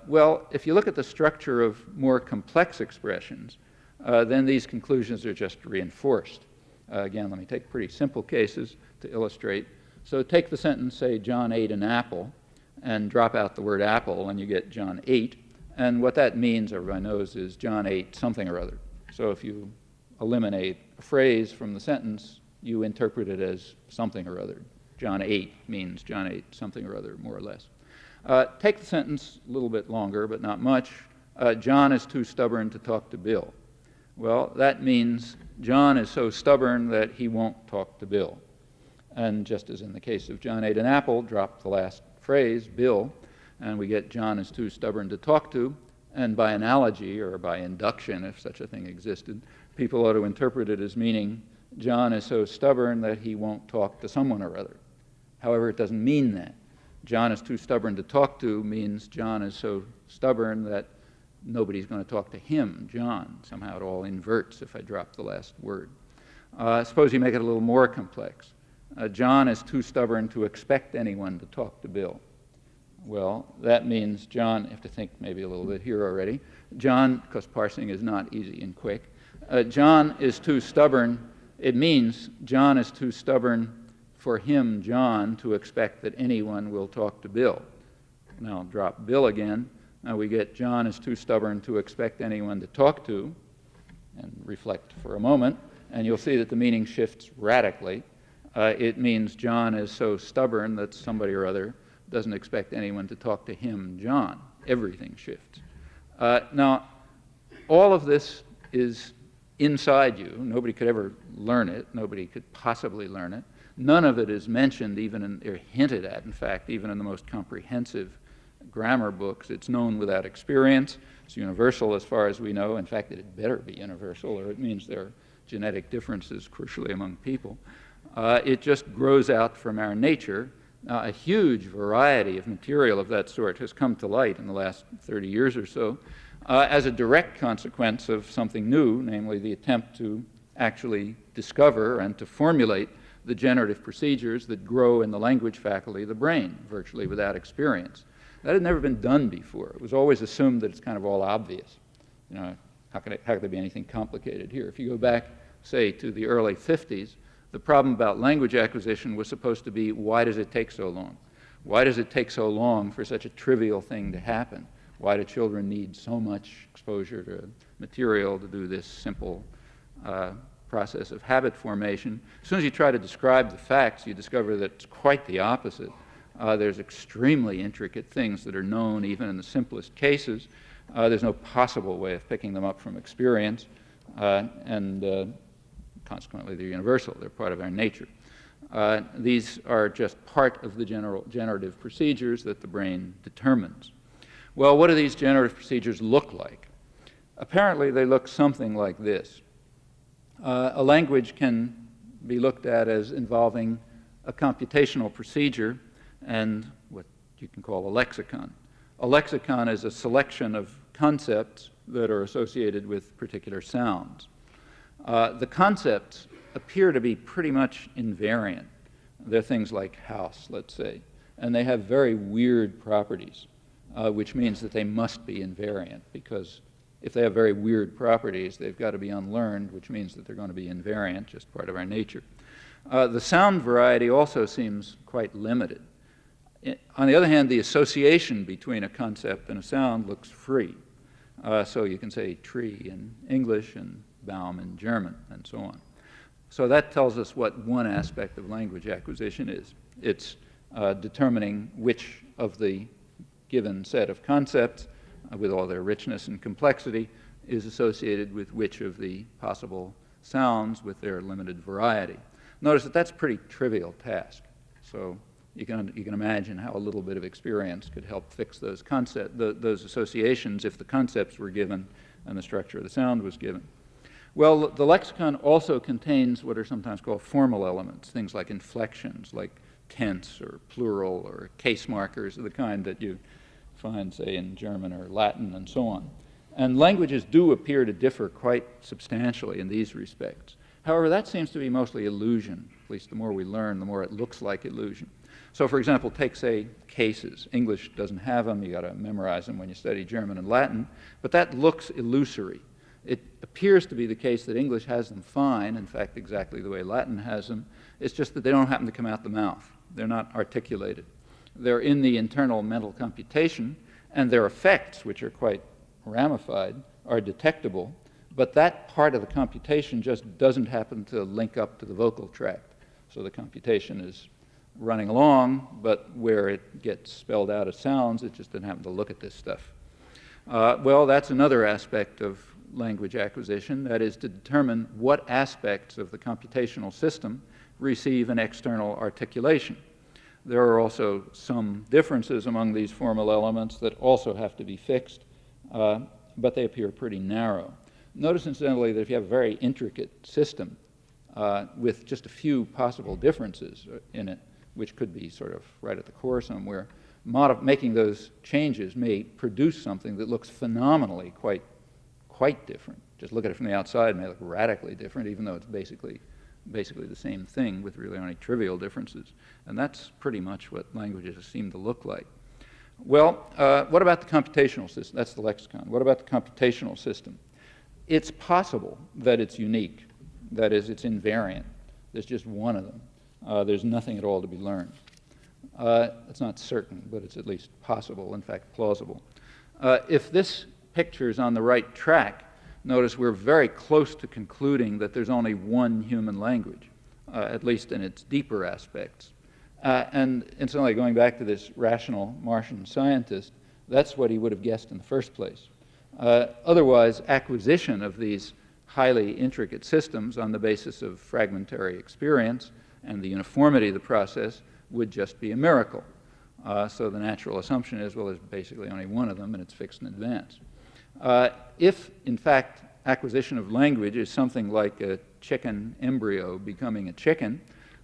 Well, if you look at the structure of more complex expressions, then these conclusions are just reinforced. Again, let me take pretty simple cases to illustrate. So take the sentence, say, John ate an apple, and drop out the word apple, and you get John ate. And what that means, everybody knows, is John ate something or other. So if you eliminate a phrase from the sentence, you interpret it as something or other. John ate means John ate something or other, more or less. Take the sentence a little bit longer, but not much. John is too stubborn to talk to Bill. Well, that means John is so stubborn that he won't talk to Bill. And just as in the case of John ate an apple, drop the last phrase, Bill, and we get John is too stubborn to talk to. And by analogy, or by induction, if such a thing existed, people ought to interpret it as meaning John is so stubborn that he won't talk to someone or other. However, it doesn't mean that. John is too stubborn to talk to means John is so stubborn that nobody's going to talk to him, John. Somehow it all inverts if I drop the last word. Suppose you make it a little more complex. John is too stubborn to expect anyone to talk to Bill. Well, that means John, I have to think maybe a little bit here already. John, because parsing is not easy and quick, John is too stubborn. It means John is too stubborn for him, John, to expect that anyone will talk to Bill. Now drop Bill again. Now we get John is too stubborn to expect anyone to talk to, and reflect for a moment, and you'll see that the meaning shifts radically. It means John is so stubborn that somebody or other doesn't expect anyone to talk to him, John. Everything shifts. Now, all of this is inside you. Nobody could ever learn it. Nobody could possibly learn it. None of it is mentioned or hinted at, in fact, even in the most comprehensive grammar books. It's known without experience. It's universal as far as we know. In fact, it had better be universal, or it means there are genetic differences, crucially, among people. It just grows out from our nature. A huge variety of material of that sort has come to light in the last 30 years or so as a direct consequence of something new, namely the attempt to actually discover and to formulate the generative procedures that grow in the language faculty of the brain, virtually without experience. That had never been done before. It was always assumed that it's kind of all obvious. You know, how could there be anything complicated here? If you go back, say, to the early 50s, the problem about language acquisition was supposed to be, why does it take so long? Why does it take so long for such a trivial thing to happen? Why do children need so much exposure to material to do this simple process of habit formation? As soon as you try to describe the facts, you discover that it's quite the opposite. There's extremely intricate things that are known even in the simplest cases. There's no possible way of picking them up from experience, and consequently they're universal. They're part of our nature. These are just part of the generative procedures that the brain determines. Well, what do these generative procedures look like? Apparently, they look something like this. A language can be looked at as involving a computational procedure and what you can call a lexicon. A lexicon is a selection of concepts that are associated with particular sounds. The concepts appear to be pretty much invariant. They're things like house, let's say, and they have very weird properties, which means that they must be invariant, because if they have very weird properties, they've got to be unlearned, which means that they're going to be invariant, just part of our nature. The sound variety also seems quite limited. On the other hand, the association between a concept and a sound looks free. So you can say tree in English and Baum in German, and so on. So that tells us what one aspect of language acquisition is. It's determining which of the given set of concepts, with all their richness and complexity, is associated with which of the possible sounds with their limited variety. Notice that that's a pretty trivial task. So you can imagine how a little bit of experience could help fix those those associations if the concepts were given and the structure of the sound was given. Well, the lexicon also contains what are sometimes called formal elements, things like inflections, like tense or plural or case markers of the kind that you find, say, in German or Latin and so on. And languages do appear to differ quite substantially in these respects. However, that seems to be mostly illusion. At least the more we learn, the more it looks like illusion. So, for example, take, say, cases. English doesn't have them. You got to memorize them when you study German and Latin. But that looks illusory. It appears to be the case that English has them fine, in fact, exactly the way Latin has them. It's just that they don't happen to come out the mouth. They're not articulated. They're in the internal mental computation, and their effects, which are quite ramified, are detectable. But that part of the computation just doesn't happen to link up to the vocal tract. So the computation is running along, but where it gets spelled out as sounds, it just doesn't happen to look at this stuff. Well, that's another aspect of language acquisition, that is to determine what aspects of the computational system receive an external articulation. There are also some differences among these formal elements that also have to be fixed, but they appear pretty narrow. Notice, incidentally, that if you have a very intricate system with just a few possible differences in it, which could be sort of right at the core somewhere, making those changes may produce something that looks phenomenally quite different. Just look at it from the outside, it may look radically different, even though it's basically the same thing with really only trivial differences. And that's pretty much what languages seem to look like. Well, what about the computational system? That's the lexicon. What about the computational system? It's possible that it's unique. That is, it's invariant. There's just one of them. There's nothing at all to be learned. It's not certain, but it's at least possible, in fact, plausible. If this picture is on the right track, notice we're very close to concluding that there's only one human language, at least in its deeper aspects. And incidentally, going back to this rational Martian scientist, that's what he would have guessed in the first place. Otherwise, acquisition of these highly intricate systems on the basis of fragmentary experience and the uniformity of the process would just be a miracle. So the natural assumption is, well, there's basically only one of them, and it's fixed in advance. If, in fact, acquisition of language is something like a chicken embryo becoming a chicken,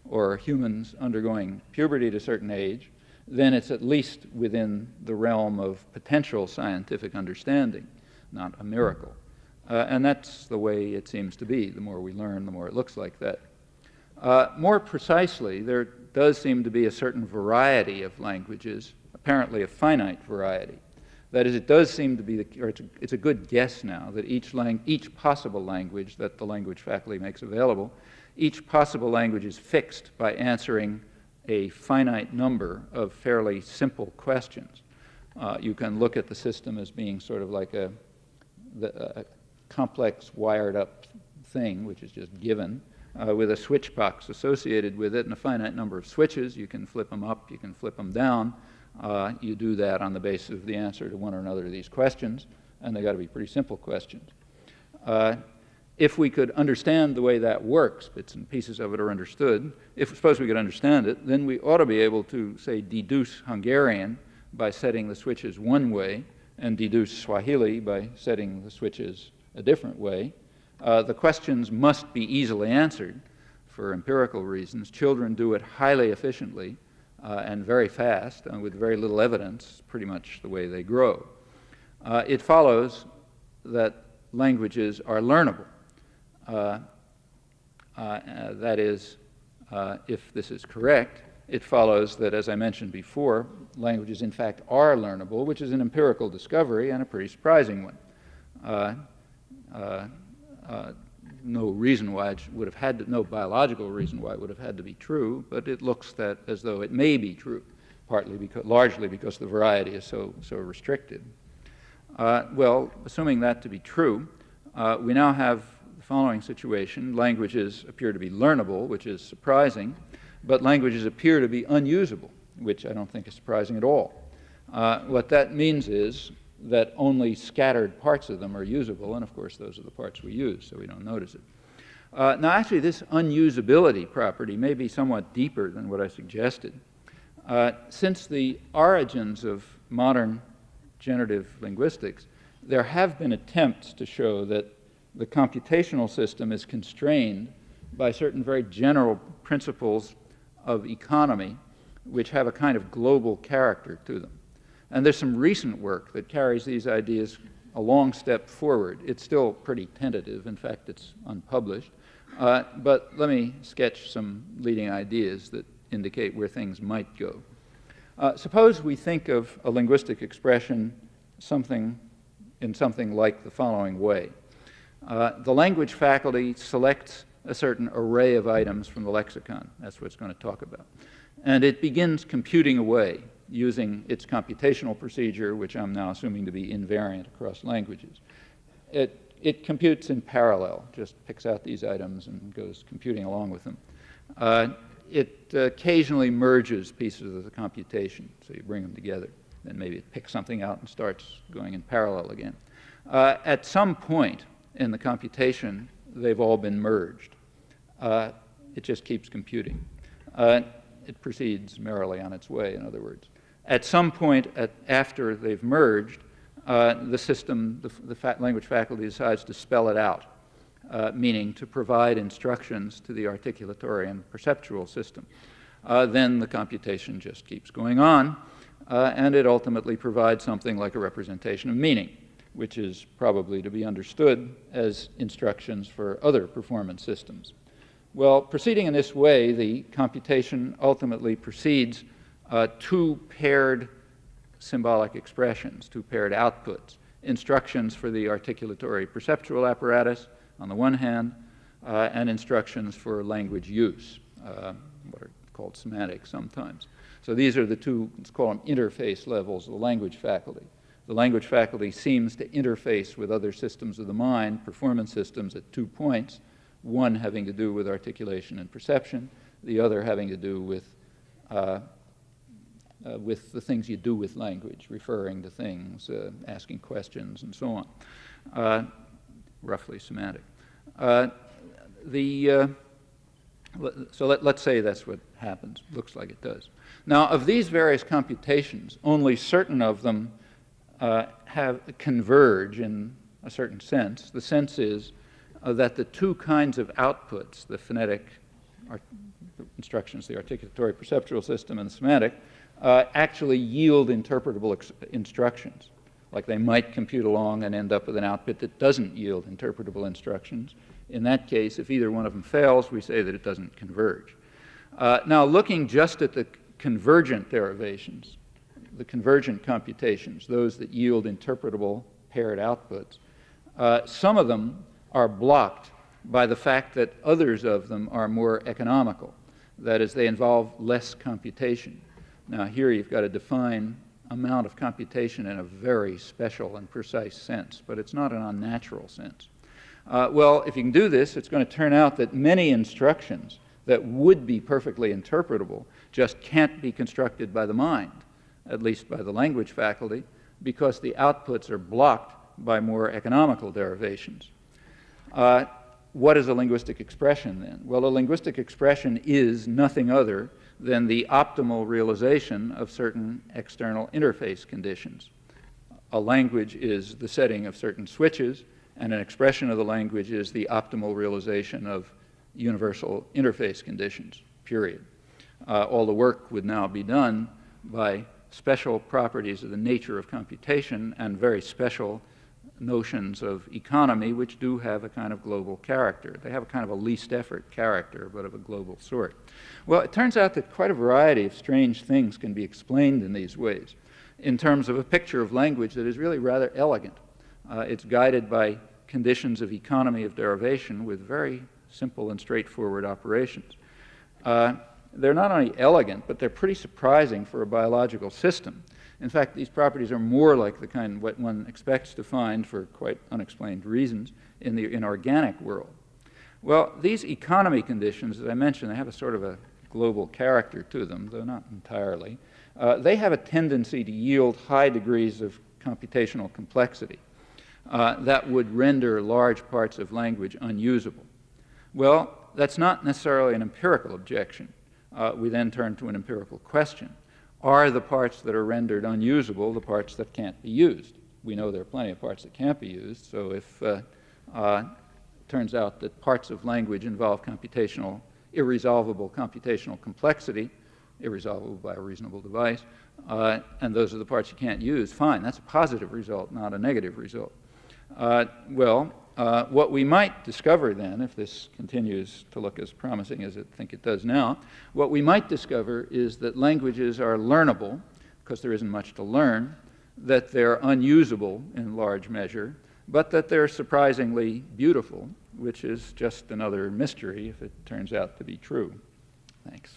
or humans undergoing puberty at a certain age, then it's at least within the realm of potential scientific understanding, not a miracle. And that's the way it seems to be. The more we learn, the more it looks like that. More precisely, there does seem to be a certain variety of languages, apparently a finite variety. That is, it does seem to be, it's a good guess now, that each possible language that the language faculty makes available, each possible language is fixed by answering a finite number of fairly simple questions. You can look at the system as being sort of like a complex wired up thing, which is just given, with a switch box associated with it and a finite number of switches. You can flip them up, you can flip them down. You do that on the basis of the answer to one or another of these questions, and they've got to be pretty simple questions. If we could understand the way that works, bits and pieces of it are understood, suppose we could understand it, then we ought to be able to, say, deduce Hungarian by setting the switches one way, and deduce Swahili by setting the switches a different way. The questions must be easily answered for empirical reasons. Children do it highly efficiently and very fast, and with very little evidence, pretty much the way they grow. It follows that languages are learnable. That is, if this is correct, it follows that, as I mentioned before, languages in fact are learnable, which is an empirical discovery and a pretty surprising one. No reason why it would have had to, no biological reason why it would have had to be true, but it looks as though it may be true, largely because the variety is so restricted. Well, assuming that to be true, we now have the following situation. Languages appear to be learnable, which is surprising, but languages appear to be unusable, which I don't think is surprising at all. What that means is that only scattered parts of them are usable, and of course those are the parts we use, so we don't notice it. Now actually this unusability property may be somewhat deeper than what I suggested. Since the origins of modern generative linguistics, there have been attempts to show that the computational system is constrained by certain very general principles of economy which have a kind of global character to them. And there's some recent work that carries these ideas a long step forward. It's still pretty tentative. In fact, it's unpublished. But let me sketch some leading ideas that indicate where things might go. Suppose we think of a linguistic expression in something like the following way. The language faculty selects a certain array of items from the lexicon. That's what it's going to talk about. And it begins computing away using its computational procedure, which I'm now assuming to be invariant across languages. It computes in parallel, just picks out these items and goes computing along with them. It occasionally merges pieces of the computation, so you bring them together. Then maybe it picks something out and starts going in parallel again. At some point in the computation, they've all been merged. It just keeps computing. It proceeds merrily on its way, in other words. At some point after they've merged, the system, the language faculty decides to spell it out, meaning to provide instructions to the articulatory and perceptual system. Then the computation just keeps going on, and it ultimately provides something like a representation of meaning, which is probably to be understood as instructions for other performance systems. Well, proceeding in this way, the computation ultimately proceeds two paired symbolic expressions, two paired outputs, instructions for the articulatory perceptual apparatus on the one hand, and instructions for language use, what are called semantics sometimes. So these are the two, let's call them interface levels of the language faculty. The language faculty seems to interface with other systems of the mind, performance systems, at 2 points, one having to do with articulation and perception, the other having to do with the things you do with language, referring to things, asking questions, and so on. Roughly semantic. So let's say that's what happens. Looks like it does. Now, of these various computations, only certain of them converge in a certain sense. The sense is that the two kinds of outputs, the phonetic instructions, the articulatory perceptual system and the semantic, actually yield interpretable instructions. Like they might compute along and end up with an output that doesn't yield interpretable instructions. In that case, if either one of them fails, we say that it doesn't converge. Now, looking just at the convergent derivations, the convergent computations, those that yield interpretable paired outputs, some of them are blocked by the fact that others of them are more economical. That is, they involve less computation. Now, here you've got to define amount of computation in a very special and precise sense, but it's not an unnatural sense. Well, if you can do this, it's going to turn out that many instructions that would be perfectly interpretable just can't be constructed by the mind, at least by the language faculty, because the outputs are blocked by more economical derivations. What is a linguistic expression then? Well, a linguistic expression is nothing other than the optimal realization of certain external interface conditions. A language is the setting of certain switches, and an expression of the language is the optimal realization of universal interface conditions, period. All the work would now be done by special properties of the nature of computation and very special notions of economy, which do have a kind of global character. They have a kind of a least effort character, but of a global sort. Well, it turns out that quite a variety of strange things can be explained in these ways in terms of a picture of language that is really rather elegant. It's guided by conditions of economy of derivation with very simple and straightforward operations. They're not only elegant, but they're pretty surprising for a biological system. In fact, these properties are more like the kind what one expects to find for quite unexplained reasons in the inorganic world. Well, these economy conditions, as I mentioned, they have a sort of a global character to them, though not entirely. They have a tendency to yield high degrees of computational complexity that would render large parts of language unusable. Well, that's not necessarily an empirical objection. We then turn to an empirical question. Are the parts that are rendered unusable the parts that can't be used? We know there are plenty of parts that can't be used, so if it turns out that parts of language involve irresolvable computational complexity, irresolvable by a reasonable device, and those are the parts you can't use, fine, that's a positive result, not a negative result. What we might discover then, if this continues to look as promising as I think it does now, what we might discover is that languages are learnable, because there isn't much to learn, that they're unusable in large measure, but that they're surprisingly beautiful, which is just another mystery if it turns out to be true. Thanks.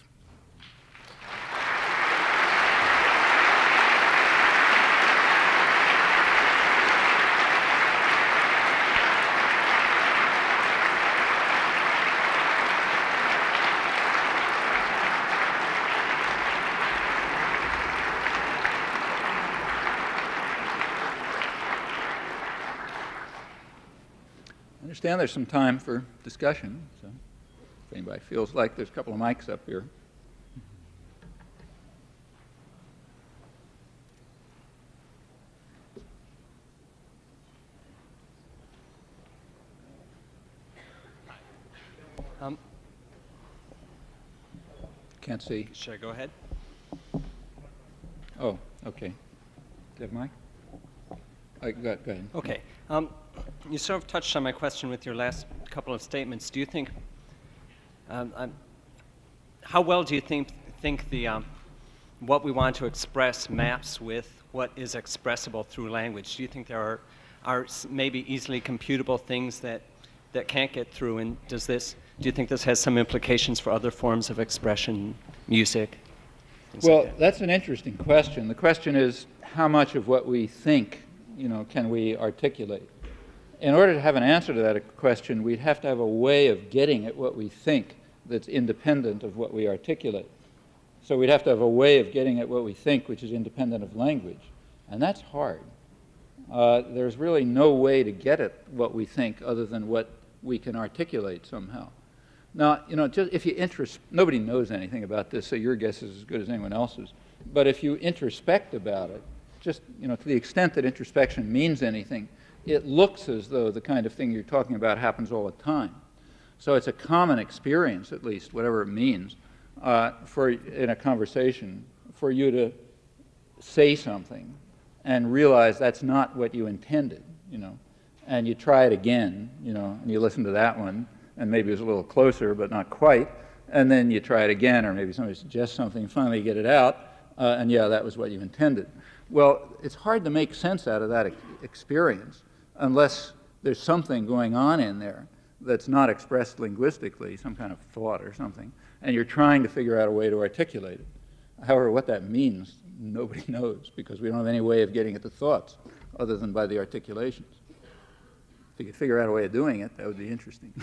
I understand there's some time for discussion, so if anybody feels like there's a couple of mics up here. Can't see. Should I go ahead? Oh, okay. Do you have a mic? Go ahead. Okay. You sort of touched on my question with your last couple of statements. Do you think, how well do you think the, what we want to express maps with what is expressible through language? Do you think there are maybe easily computable things that can't get through, and do you think this has some implications for other forms of expression, music? Well, that's an interesting question. The question is, how much of what we think, can we articulate? In order to have an answer to that question, we'd have to have a way of getting at what we think that's independent of what we articulate. So we'd have to have a way of getting at what we think which is independent of language, and that's hard. There's really no way to get at what we think other than what we can articulate somehow. Now, just if you nobody knows anything about this, so your guess is as good as anyone else's, but if you introspect about it, just, to the extent that introspection means anything, it looks as though the kind of thing you're talking about happens all the time. So it's a common experience, at least, whatever it means, in a conversation, for you to say something and realize that's not what you intended, and you try it again, and you listen to that one, and maybe it was a little closer, but not quite, and then you try it again, or maybe somebody suggests something, and finally you get it out, and yeah, that was what you intended. Well, it's hard to make sense out of that experience unless there's something going on in there that's not expressed linguistically, some kind of thought or something, and you're trying to figure out a way to articulate it. However, what that means, nobody knows, because we don't have any way of getting at the thoughts other than by the articulations. If you could figure out a way of doing it, that would be interesting.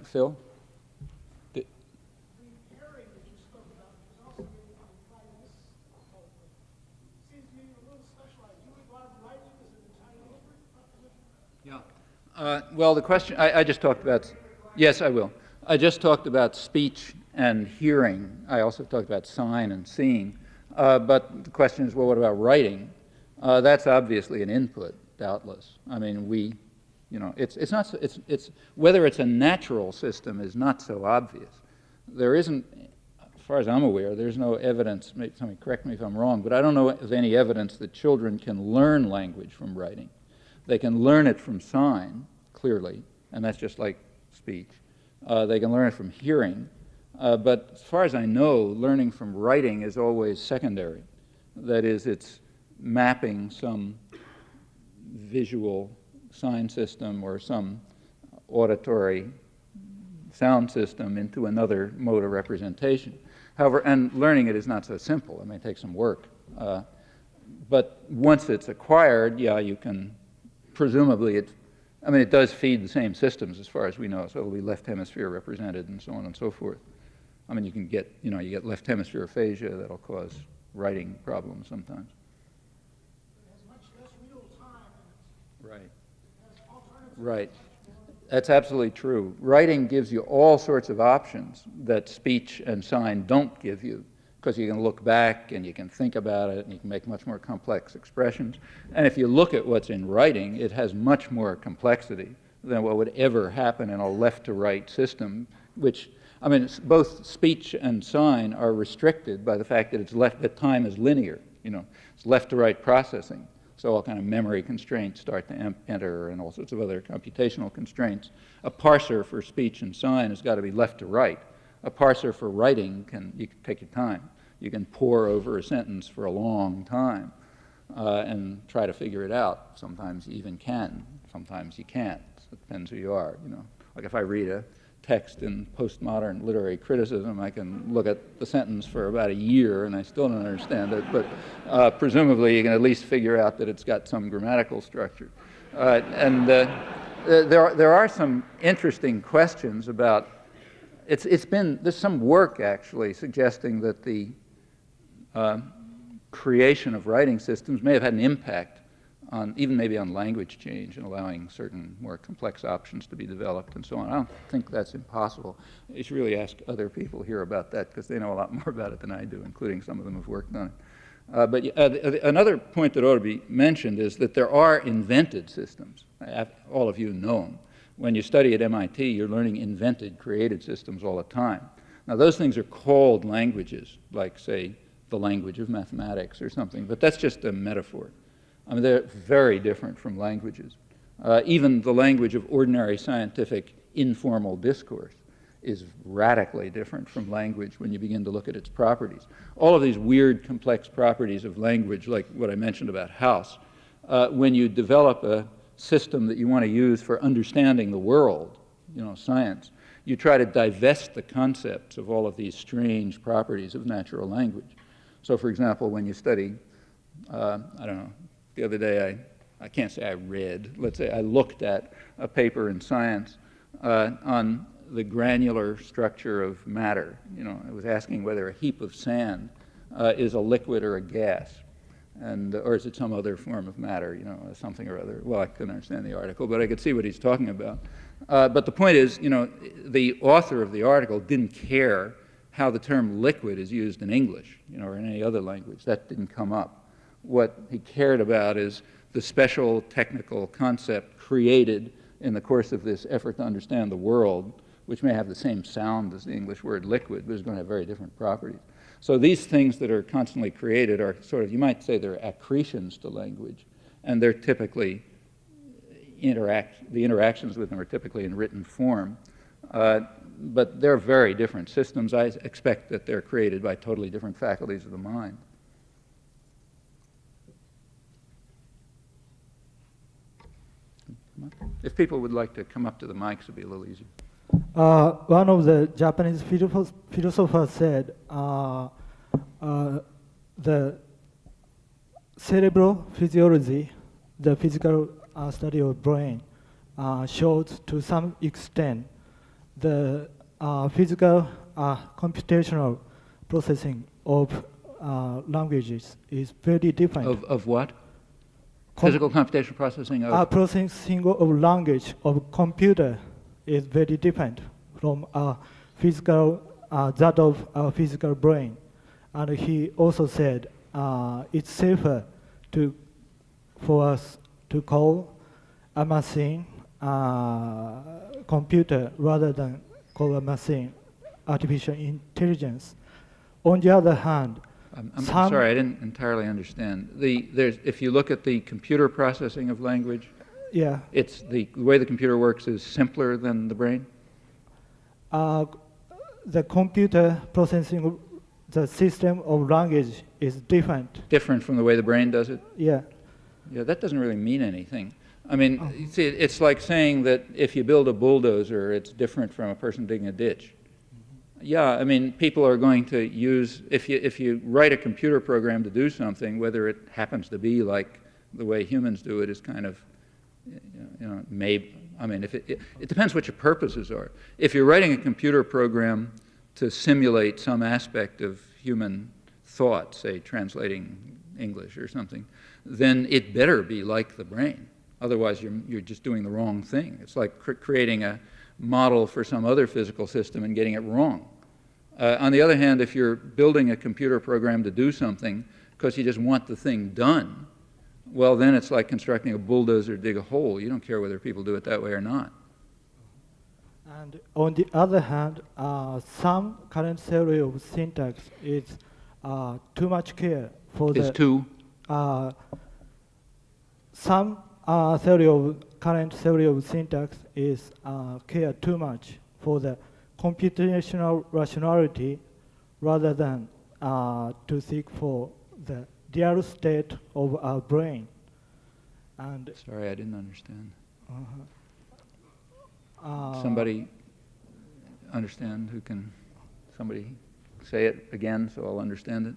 Phil? Well, the question, I just talked about, yes, I will. I just talked about speech and hearing. I also talked about sign and seeing. But the question is, well, what about writing? That's obviously an input, doubtless. I mean, it's not so, it's whether it's a natural system is not so obvious. There isn't, as far as I'm aware, there's no evidence, somebody correct me if I'm wrong, but I don't know of any evidence that children can learn language from writing. They can learn it from sign, clearly, and that's just like speech. They can learn it from hearing. But as far as I know, learning from writing is always secondary. That is, it's mapping some visual sign system or some auditory sound system into another mode of representation. However, and learning it is not so simple. It may take some work. But once it's acquired, yeah, you can, presumably, it does feed the same systems as far as we know, so it'll be left hemisphere represented and so on and so forth. I mean, you can get, you get left hemisphere aphasia that'll cause writing problems sometimes. It has much less real time. Right. Right. That's absolutely true. Writing gives you all sorts of options that speech and sign don't give you, because you can look back and you can think about it and you can make much more complex expressions. And if you look at what's in writing, it has much more complexity than what would ever happen in a left-to-right system, which, both speech and sign are restricted by the fact that that time is linear. It's left-to-right processing. So all kind of memory constraints start to enter and all sorts of other computational constraints. A parser for speech and sign has got to be left to right. A parser for writing, you can take your time. You can pore over a sentence for a long time and try to figure it out. Sometimes you even can. Sometimes you can't. It depends who you are. Like if I read a text in postmodern literary criticism, I can look at the sentence for about a year and I still don't understand it, but presumably you can at least figure out that it's got some grammatical structure. There are some interesting questions about, there's some work actually suggesting that the creation of writing systems may have had an impact on, even maybe on language change and allowing certain more complex options to be developed and so on. I don't think that's impossible. You should really ask other people here about that because they know a lot more about it than I do, including some of them who've worked on it. Another point that ought to be mentioned is that there are invented systems. All of you know them. When you study at MIT, you're learning invented, created systems all the time. Now, those things are called languages, like, say, the language of mathematics or something, but that's just a metaphor. They're very different from languages. Even the language of ordinary scientific informal discourse is radically different from language when you begin to look at its properties. All of these weird, complex properties of language, like what I mentioned about house, when you develop a system that you want to use for understanding the world, science, you try to divest the concepts of all of these strange properties of natural language. So, for example, when you study, I don't know, the other day I can't say I read, let's say I looked at a paper in Science on the granular structure of matter. It was asking whether a heap of sand is a liquid or a gas, or is it some other form of matter, something or other. Well, I couldn't understand the article, but I could see what he's talking about. But the point is, the author of the article didn't care how the term liquid is used in English, or in any other language. That didn't come up. What he cared about is the special technical concept created in the course of this effort to understand the world, which may have the same sound as the English word liquid, but is going to have very different properties. So these things that are constantly created are sort of, you might say they're accretions to language, and they're typically the interactions with them are typically in written form. But they're very different systems. I expect that they're created by totally different faculties of the mind. If people would like to come up to the mics, it'd be a little easier. One of the Japanese philosopher said the cerebral physiology, the physical study of brain, shows to some extent the physical computational processing of languages is very different. Of what? Physical computational processing of? Processing of language of computer is very different from physical, that of physical brain. And he also said it's safer for us to call a machine computer rather than call a machine artificial intelligence. On the other hand, I'm sorry, I didn't entirely understand. If you look at the computer processing of language, yeah, it's the way the computer works is simpler than the brain? the computer processing the system of language is different. Different from the way the brain does it? Yeah. Yeah, that doesn't really mean anything. I mean, you see, it's like saying that if you build a bulldozer, it's different from a person digging a ditch. Yeah, I mean, people are going to use, if you write a computer program to do something, whether it happens to be like the way humans do it is kind of, maybe, I mean, it depends what your purposes are. If you're writing a computer program to simulate some aspect of human thought, say translating English or something, then it better be like the brain. Otherwise, you're just doing the wrong thing. It's like creating a model for some other physical system and getting it wrong. On the other hand, if you're building a computer program to do something because you just want the thing done, well, then it's like constructing a bulldozer to dig a hole. You don't care whether people do it that way or not. And on the other hand, some current theory of syntax is too much care for Is too? Some current theory of syntax is care too much for the computational rationality rather than to seek for the real state of our brain. And Sorry, I didn't understand. uh, Somebody understand who can, somebody say it again so I'll understand it?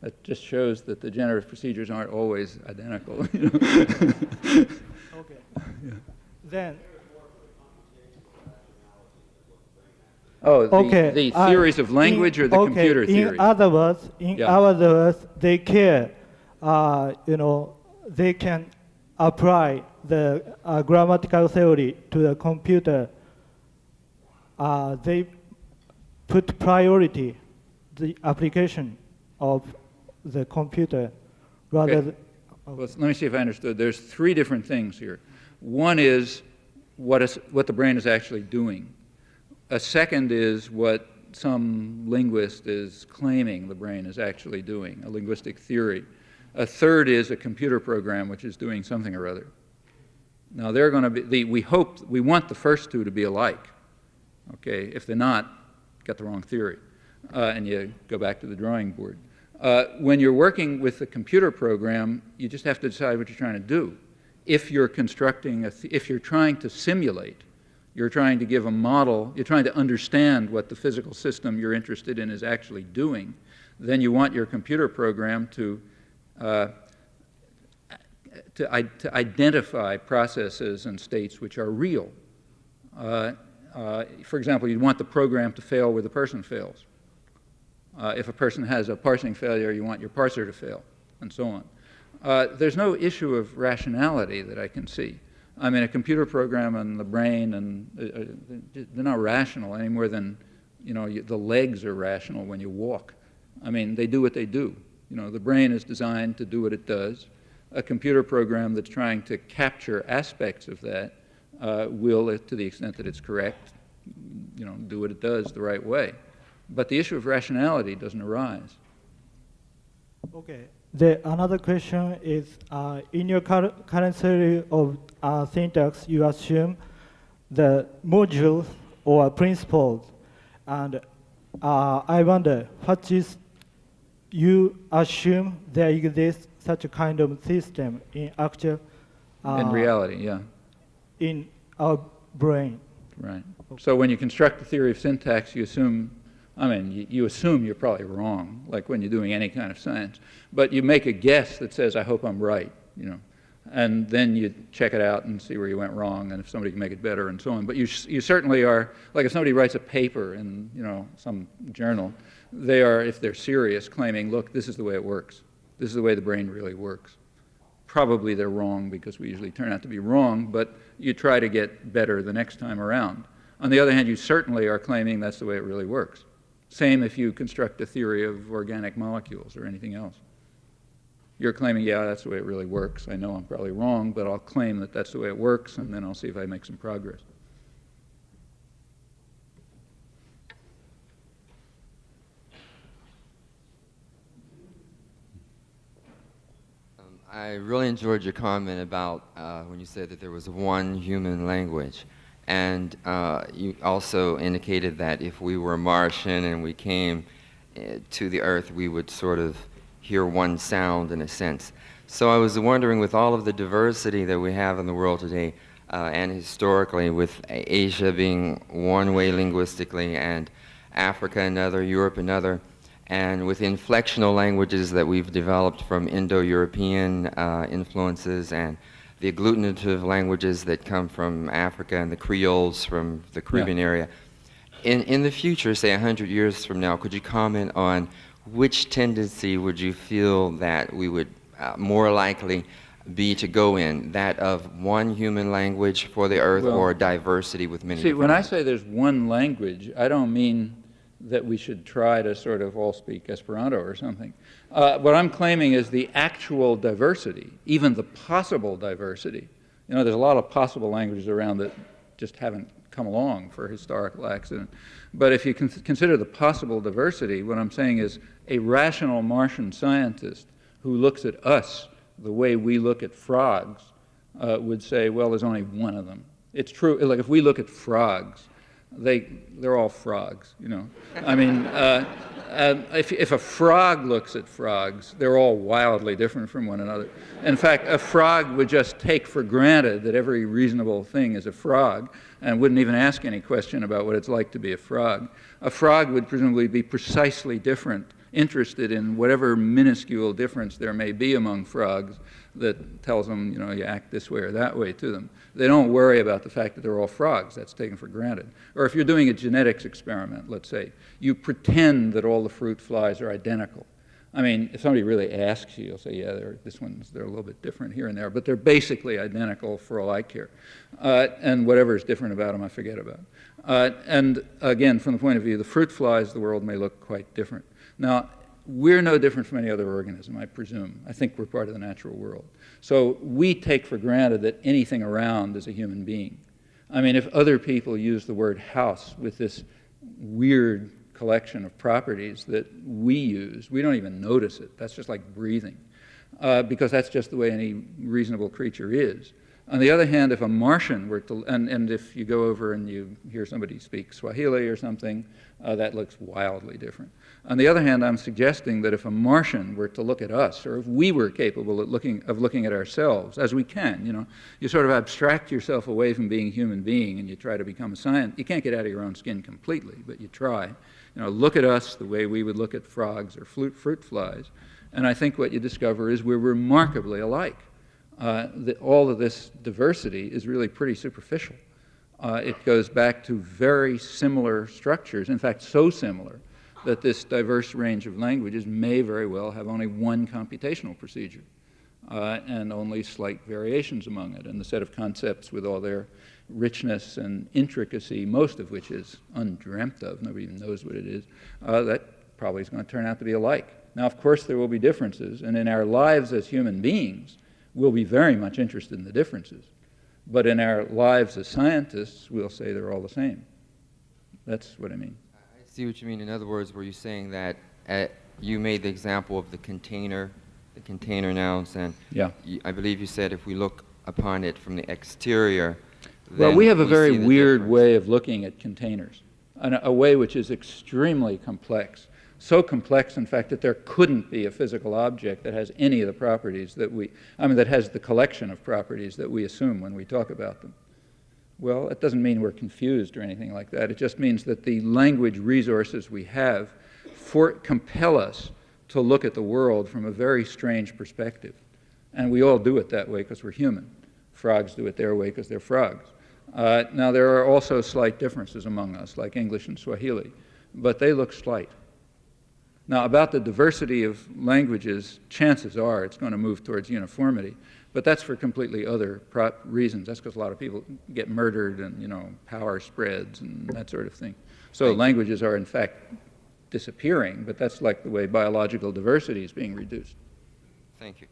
That just shows that the generative procedures aren't always identical. okay. Yeah. Then The theories of language or the computer theory? In other words, they care. They can apply the grammatical theory to the computer. They put priority the application of the computer rather than. Well, let me see if I understood. There's three different things here. One is what the brain is actually doing. A second is what some linguist is claiming the brain is actually doing, a linguistic theory. A third is a computer program which is doing something or other. Now they're going to be, we want the first two to be alike. Okay, if they're not, got the wrong theory. And you go back to the drawing board. When you're working with a computer program, you just have to decide what you're trying to do. If you're constructing, if you're trying to simulate, you're trying to give a model, you're trying to understand what the physical system you're interested in is actually doing, then you want your computer program to identify processes and states which are real. For example, you'd want the program to fail where the person fails. If a person has a parsing failure, you want your parser to fail, and so on. There's no issue of rationality that I can see. I mean, a computer program and the brain, and they're not rational any more than, the legs are rational when you walk. I mean, they do what they do. The brain is designed to do what it does. A computer program that's trying to capture aspects of that will, to the extent that it's correct, do what it does the right way. But the issue of rationality doesn't arise. Okay. Another question is, in your current theory of syntax, you assume the modules or principles, and I wonder, what is you assume there exists such a kind of system in actual In reality, yeah. in our brain? Right. So when you construct the theory of syntax, you assume, you assume you're probably wrong, like when you're doing any kind of science. But you make a guess that says, I hope I'm right, And then you check it out and see where you went wrong and if somebody can make it better and so on. But you certainly are, like if somebody writes a paper in, some journal, they are, if they're serious, claiming, look, this is the way it works. This is the way the brain really works. Probably they're wrong because we usually turn out to be wrong, but you try to get better the next time around. On the other hand, you certainly are claiming that's the way it really works. Same if you construct a theory of organic molecules or anything else. You're claiming, yeah, that's the way it really works. I know I'm probably wrong, but I'll claim that that's the way it works, and then I'll see if I make some progress. I really enjoyed your comment about when you said that there was one human language. And you also indicated that if we were Martian and we came to the Earth, we would sort of hear one sound in a sense. So I was wondering, with all of the diversity that we have in the world today, and historically, with Asia being one way linguistically, and Africa another, Europe another, and with inflectional languages that we've developed from Indo-European influences, and the agglutinative languages that come from Africa, and the Creoles from the Caribbean area. In the future, say 100 years from now, could you comment on which tendency would you feel that we would more likely be to go in, that of one human language for the Earth, or diversity with many? See, when I say there's one language, I don't mean that we should try to sort of all speak Esperanto or something. What I'm claiming is the actual diversity, even the possible diversity. There's a lot of possible languages around that just haven't come along for historical accident. But if you consider the possible diversity, what I'm saying is a rational Martian scientist who looks at us the way we look at frogs would say, well, there's only one of them. It's true, like if we look at frogs, they're all frogs, if a frog looks at frogs, they're all wildly different from one another. In fact, a frog would just take for granted that every reasonable thing is a frog and wouldn't even ask any question about what it's like to be a frog. A frog would presumably be precisely different, interested in whatever minuscule difference there may be among frogs that tells them, you act this way or that way to them. They don't worry about the fact that they're all frogs. That's taken for granted. Or if you're doing a genetics experiment, let's say, you pretend that all the fruit flies are identical. If somebody really asks you, you'll say, yeah, they're a little bit different here and there, but they're basically identical for all I care. And whatever is different about them, I forget about. And again, from the point of view of the fruit flies, the world may look quite different. Now, we're no different from any other organism, I presume. I think we're part of the natural world. So we take for granted that anything around is a human being. If other people use the word house with this weird collection of properties that we use, we don't even notice it. That's just like breathing, because that's just the way any reasonable creature is. On the other hand, if a Martian were to, and if you go over and you hear somebody speak Swahili or something, that looks wildly different. On the other hand, I'm suggesting that if a Martian were to look at us, or if we were capable of looking at ourselves, as we can, you sort of abstract yourself away from being a human being and you try to become a scientist. You can't get out of your own skin completely, but you try. Look at us the way we would look at frogs or fruit flies, and I think what you discover is we're remarkably alike. All of this diversity is really pretty superficial. It goes back to very similar structures, in fact, so similar that this diverse range of languages may very well have only one computational procedure and only slight variations among it. And the set of concepts with all their richness and intricacy, most of which is undreamt of, nobody even knows what it is, that probably is going to turn out to be alike. Now, of course, there will be differences, and in our lives as human beings, we'll be very much interested in the differences. But in our lives as scientists, we'll say they're all the same. That's what I mean. I see what you mean. In other words, were you saying that you made the example of the container nouns, and yeah. I believe you said if we look upon it from the exterior, well, we have a very weird difference. way of looking at containers, a way which is extremely complex. So complex, in fact, that there couldn't be a physical object that has any of the properties that that has the collection of properties that we assume when we talk about them. Well, it doesn't mean we're confused or anything like that. It just means that the language resources we have compel us to look at the world from a very strange perspective. And we all do it that way because we're human. Frogs do it their way because they're frogs. Now, there are also slight differences among us, like English and Swahili, but they look slight. Now, about the diversity of languages, chances are it's going to move towards uniformity, but that's for completely other reasons. That's because a lot of people get murdered and, you know, power spreads and that sort of thing. So languages are, in fact, disappearing, but that's like the way biological diversity is being reduced. Thank you.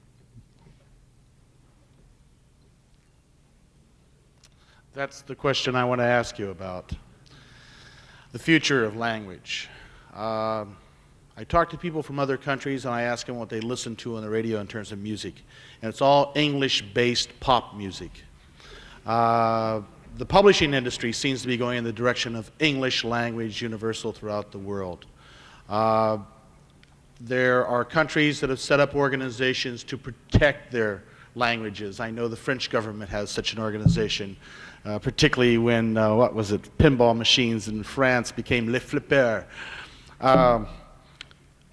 That's the question I want to ask you about. The future of language. I talk to people from other countries and I ask them what they listen to on the radio in terms of music. And it's all English-based pop music. The publishing industry seems to be going in the direction of English language universal throughout the world. There are countries that have set up organizations to protect their languages. I know the French government has such an organization, particularly when, what was it, pinball machines in France became Les Flippers.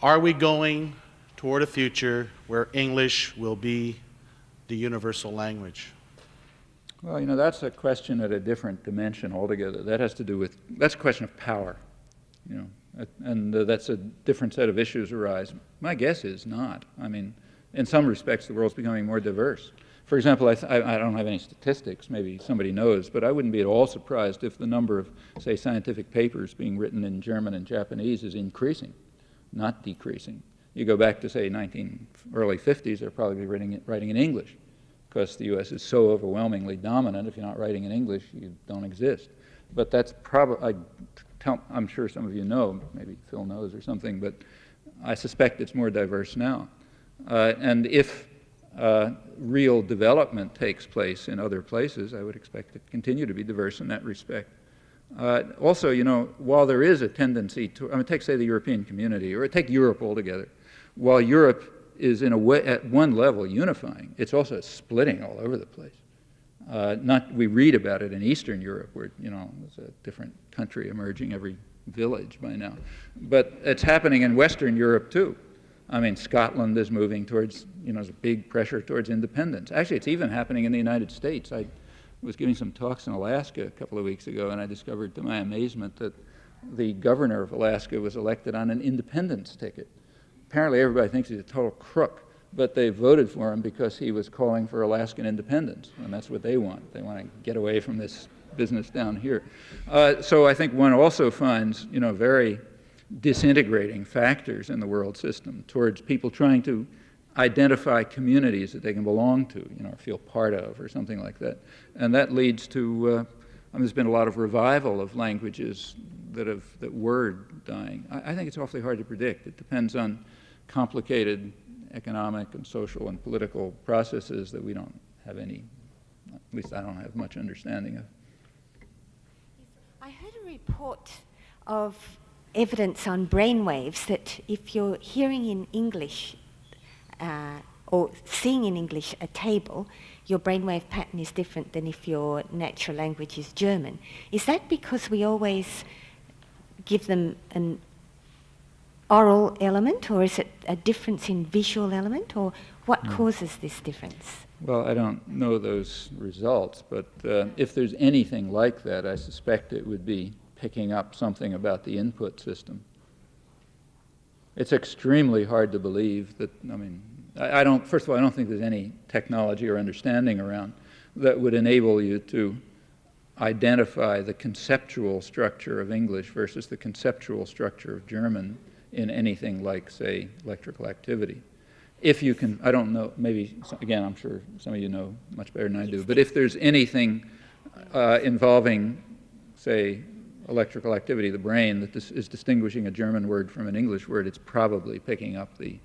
Are we going toward a future where English will be the universal language? Well, you know, that's a question at a different dimension altogether. That has to do with, that's a question of power, you know, and that's a different set of issues arise. My guess is not. I mean, in some respects, the world's becoming more diverse. For example, I don't have any statistics, maybe somebody knows, but I wouldn't be at all surprised if the number of, say, scientific papers being written in German and Japanese is increasing, not decreasing. You go back to, say, early 50s, they're probably writing in English, because the U.S. is so overwhelmingly dominant. If you're not writing in English, you don't exist. But that's probably, I'm sure some of you know, maybe Phil knows or something, but I suspect it's more diverse now. And if real development takes place in other places, I would expect it to continue to be diverse in that respect. Also, you know, while there is a tendency to, I mean, take, say, the European community, or take Europe altogether, while Europe is in a way, at one level, unifying, it's also splitting all over the place. We read about it in Eastern Europe, where, you know, there's a different country emerging every village by now. But it's happening in Western Europe, too. I mean, Scotland is moving towards, you know, there's a big pressure towards independence. Actually, it's even happening in the United States. I was giving some talks in Alaska a couple of weeks ago, and I discovered to my amazement that the governor of Alaska was elected on an independence ticket. Apparently, everybody thinks he's a total crook, but they voted for him because he was calling for Alaskan independence, and that's what they want. They want to get away from this business down here. So I think one also finds, you know, very disintegrating factors in the world system towards people trying to identify communities that they can belong to, you know, or feel part of, or something like that. And that leads to, there's been a lot of revival of languages that were dying. I think it's awfully hard to predict. It depends on complicated economic and social and political processes that we don't have any, at least I don't have much understanding of. I heard a report of evidence on brainwaves that if you're hearing in English or seeing in English a table, your brainwave pattern is different than if your natural language is German. Is that because we always give them an oral element, or is it a difference in visual element, or what causes this difference? Well, I don't know those results, but if there's anything like that, I suspect it would be picking up something about the input system. It's extremely hard to believe that, I mean, first of all, I don't think there's any technology or understanding around that would enable you to identify the conceptual structure of English versus the conceptual structure of German in anything like, say, electrical activity. If you can, I don't know, maybe, again, I'm sure some of you know much better than I do, but if there's anything involving, say, electrical activity, the brain, that this is distinguishing a German word from an English word, it's probably picking up the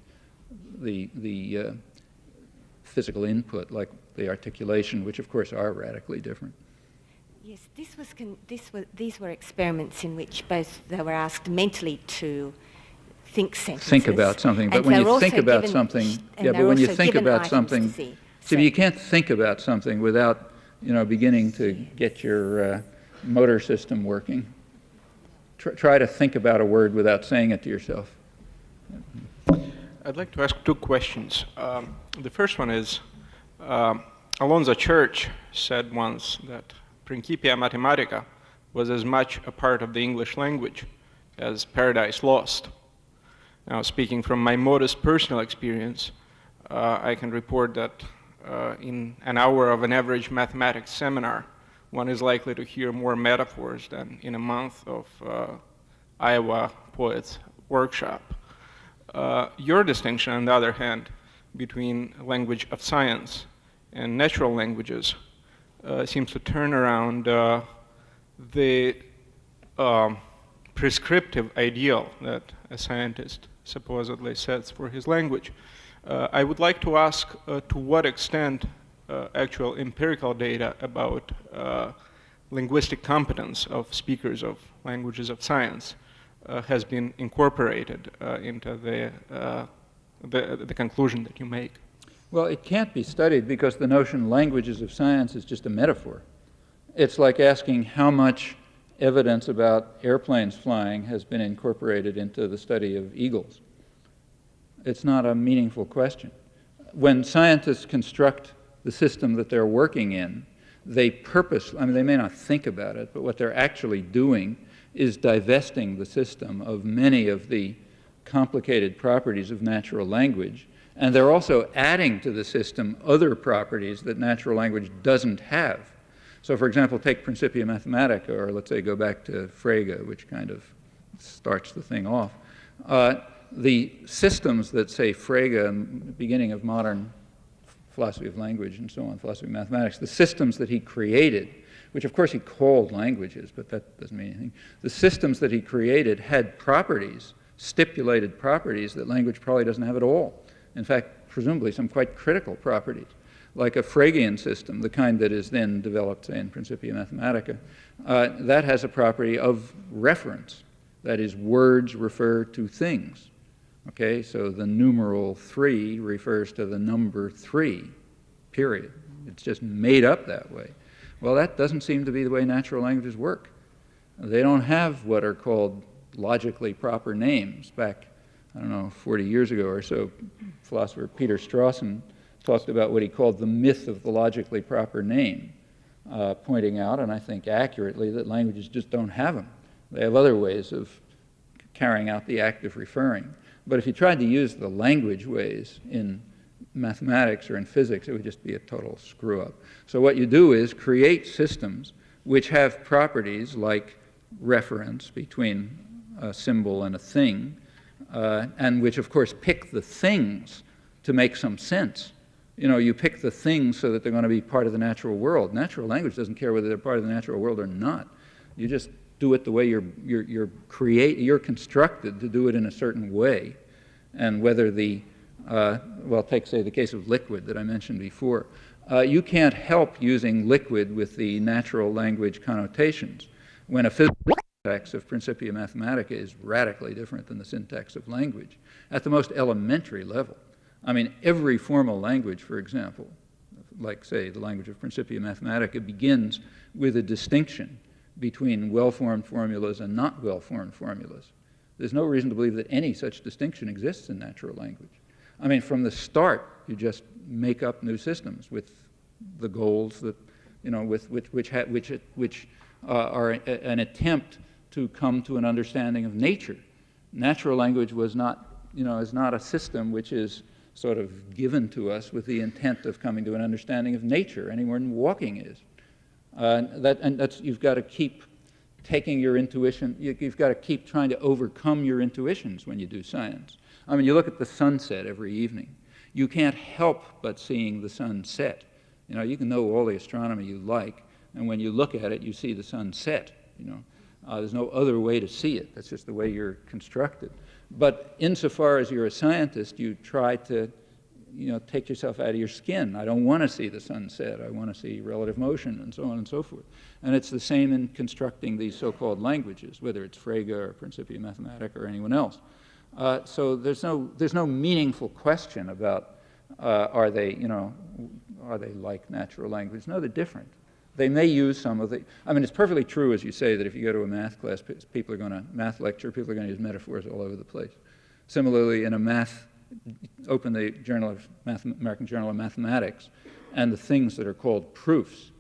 physical input, like the articulation, which of course are radically different. Yes, these were experiments in which both they were asked mentally to think sentences. Think about something, but when you think about something, yeah, but when you think about something, see, you can't think about something without beginning to get your motor system working. Try to think about a word without saying it to yourself. I'd like to ask two questions. The first one is, Alonzo Church said once that Principia Mathematica was as much a part of the English language as Paradise Lost. Now, speaking from my modest personal experience, I can report that in an hour of an average mathematics seminar, one is likely to hear more metaphors than in a month of Iowa Poets Workshop. Your distinction, on the other hand, between language of science and natural languages seems to turn around the prescriptive ideal that a scientist supposedly sets for his language. I would like to ask to what extent actual empirical data about linguistic competence of speakers of languages of science has been incorporated into the conclusion that you make. Well, it can't be studied because the notion languages of science is just a metaphor. It's like asking how much evidence about airplanes flying has been incorporated into the study of eagles. It's not a meaningful question. When scientists construct the system that they're working in, they may not think about it, but what they're actually doing is divesting the system of many of the complicated properties of natural language, and they're also adding to the system other properties that natural language doesn't have. So, for example, take Principia Mathematica, or let's say go back to Frege, which kind of starts the thing off. The systems that, say, Frege, in the beginning of modern philosophy of language and so on, philosophy of mathematics, the systems that he created, which of course he called languages, but that doesn't mean anything. The systems that he created had properties, stipulated properties that language probably doesn't have at all. In fact, presumably some quite critical properties, like a Fregean system, the kind that is then developed, say, in Principia Mathematica, that has a property of reference. That is, words refer to things. Okay, so the numeral 3 refers to the number 3, period. It's just made up that way. Well, that doesn't seem to be the way natural languages work. They don't have what are called logically proper names. Back, 40 years ago or so, philosopher Peter Strawson talked about what he called the myth of the logically proper name, pointing out, and I think accurately, that languages just don't have them. They have other ways of carrying out the act of referring. But if you tried to use the language ways in mathematics or in physics, it would just be a total screw-up. So what you do is create systems which have properties like reference between a symbol and a thing, and which, of course, pick the things to make some sense. You pick the things so that they're going to be part of the natural world. Natural language doesn't care whether they're part of the natural world or not. You just do it the way you're constructed to do it in a certain way, and whether take, say, the case of liquid that I mentioned before. You can't help using liquid with the natural language connotations when a physical syntax of Principia Mathematica is radically different than the syntax of language at the most elementary level. I mean, every formal language, for example, like, say, the language of Principia Mathematica, begins with a distinction between well-formed formulas and not well-formed formulas. There's no reason to believe that any such distinction exists in natural language. I mean, from the start, you just make up new systems with the goals that, which are an attempt to come to an understanding of nature. Natural language was not, is not a system which is sort of given to us with the intent of coming to an understanding of nature, any more than walking is. You've got to keep taking your intuition, you've got to keep trying to overcome your intuitions when you do science. I mean, you look at the sunset every evening. You can't help but seeing the sun set. You can know all the astronomy you like, and when you look at it, you see the sun set. There's no other way to see it. That's just the way you're constructed. But insofar as you're a scientist, you try to take yourself out of your skin. I don't want to see the sunset. I want to see relative motion and so on and so forth. And it's the same in constructing these so-called languages, whether it's Frege or Principia Mathematica or anyone else. So there's no meaningful question about are they like natural language? No, they're different. They may use some of the, I mean, it's perfectly true, as you say, that if you go to a math class, math lecture, people are going to use metaphors all over the place. Similarly, in a math, open the American Journal of Mathematics, and the things that are called proofs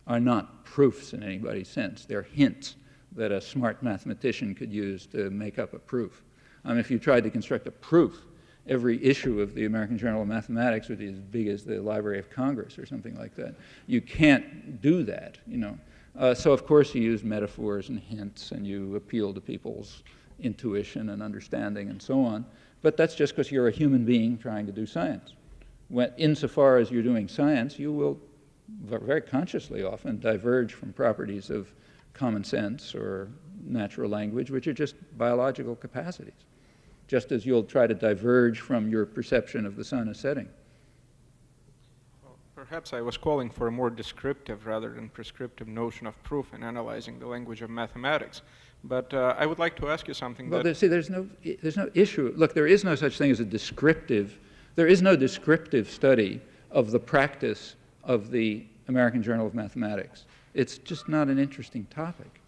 are not proofs in anybody's sense. They're hints that a smart mathematician could use to make up a proof. I mean, if you tried to construct a proof, every issue of the American Journal of Mathematics would be as big as the Library of Congress or something like that. You can't do that, you know. So of course you use metaphors and hints, and you appeal to people's intuition and understanding and so on. But that's just because you're a human being trying to do science. Insofar as you're doing science, you will very consciously often diverge from properties of common sense or natural language, which are just biological capacities, just as you'll try to diverge from your perception of the sun as setting. Well, perhaps I was calling for a more descriptive rather than prescriptive notion of proof in analyzing the language of mathematics. But I would like to ask you something. Well, see, there's no issue. Look, there is no such thing as a descriptive. There is no descriptive study of the practice of the American Journal of Mathematics. It's just not an interesting topic.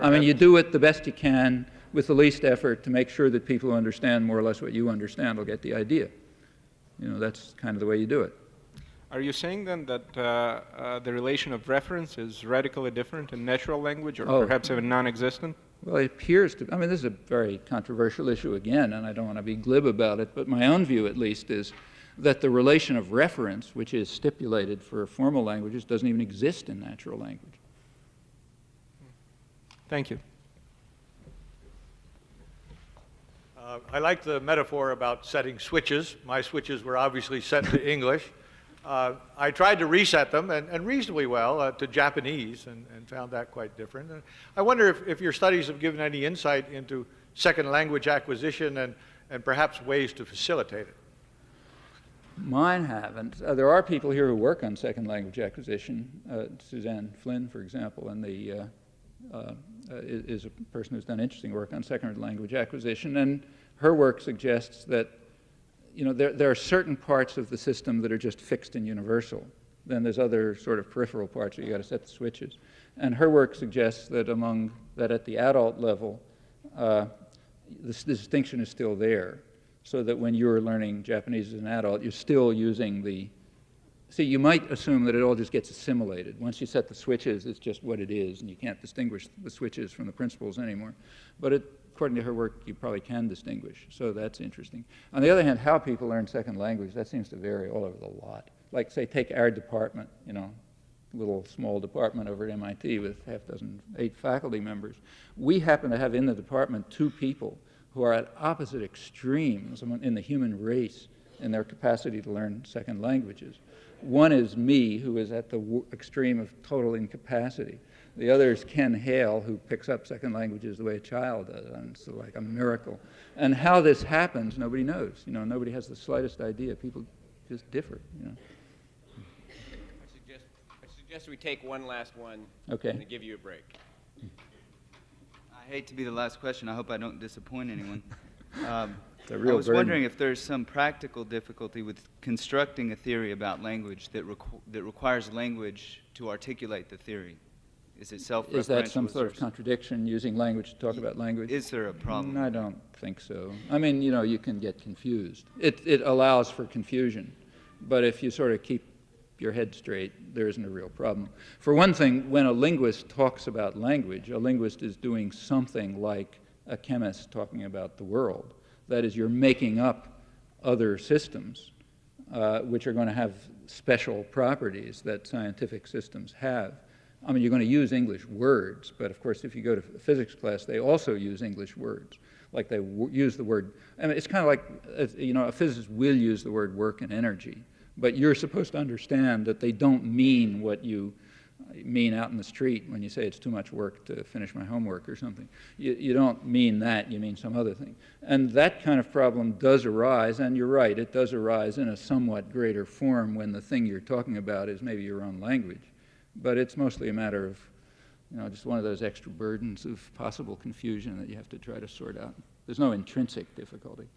I mean, you do it the best you can with the least effort to make sure that people who understand more or less what you understand will get the idea. You know, that's kind of the way you do it. Are you saying then that the relation of reference is radically different in natural language, or perhaps even non-existent? Well, it appears to. I mean, this is a very controversial issue again, and I don't want to be glib about it, but my own view, at least, is that the relation of reference, which is stipulated for formal languages, doesn't even exist in natural language. Thank you. I like the metaphor about setting switches. My switches were obviously set to English. I tried to reset them, and reasonably well, to Japanese, and found that quite different. And I wonder if your studies have given any insight into second language acquisition and perhaps ways to facilitate it. Mine haven't. There are people here who work on second language acquisition. Suzanne Flynn, for example, and is a person who's done interesting work on second language acquisition, and her work suggests that, you know, there are certain parts of the system that are just fixed and universal. Then there's other sort of peripheral parts where you got to set the switches. And her work suggests that at the adult level, this distinction is still there, so that when you're learning Japanese as an adult, you're still using the. See, you might assume that it all just gets assimilated. Once you set the switches, it's just what it is, and you can't distinguish the switches from the principles anymore. But according to her work, you probably can distinguish, so that's interesting. On the other hand, how people learn second language, that seems to vary all over the lot. Like, say, take our department, you know, little small department over at MIT with 8 faculty members. We happen to have in the department 2 people who are at opposite extremes in the human race in their capacity to learn second languages. One is me, who is at the extreme of total incapacity. The other is Ken Hale, who picks up second languages the way a child does, and it's like a miracle. And how this happens, nobody knows. You know, nobody has the slightest idea. People just differ, you know. I suggest we take one last one Okay. and give you a break. I hate to be the last question. I hope I don't disappoint anyone. It's a real I was burden. wondering if there's some practical difficulty with constructing a theory about language that requires language to articulate the theory. Is it self-referential? Is that some sort of contradiction, using language to talk about language? Is there a problem? I don't think so. I mean, you know, you can get confused. It allows for confusion. But if you sort of keep your head straight, there isn't a real problem. For one thing, when a linguist talks about language, a linguist is doing something like a chemist talking about the world. That is, you're making up other systems which are going to have special properties that scientific systems have. I mean, you're going to use English words, but of course, if you go to physics class, they also use English words. Like they use the word, I mean, it's kind of like, you know, a physicist will use the word work and energy, but you're supposed to understand that they don't mean what you mean out in the street when you say it's too much work to finish my homework or something. You don't mean that, you mean some other thing. And that kind of problem does arise, and you're right, it does arise in a somewhat greater form when the thing you're talking about is maybe your own language. But it's mostly a matter of, you know, just one of those extra burdens of possible confusion that you have to try to sort out. There's no intrinsic difficulty.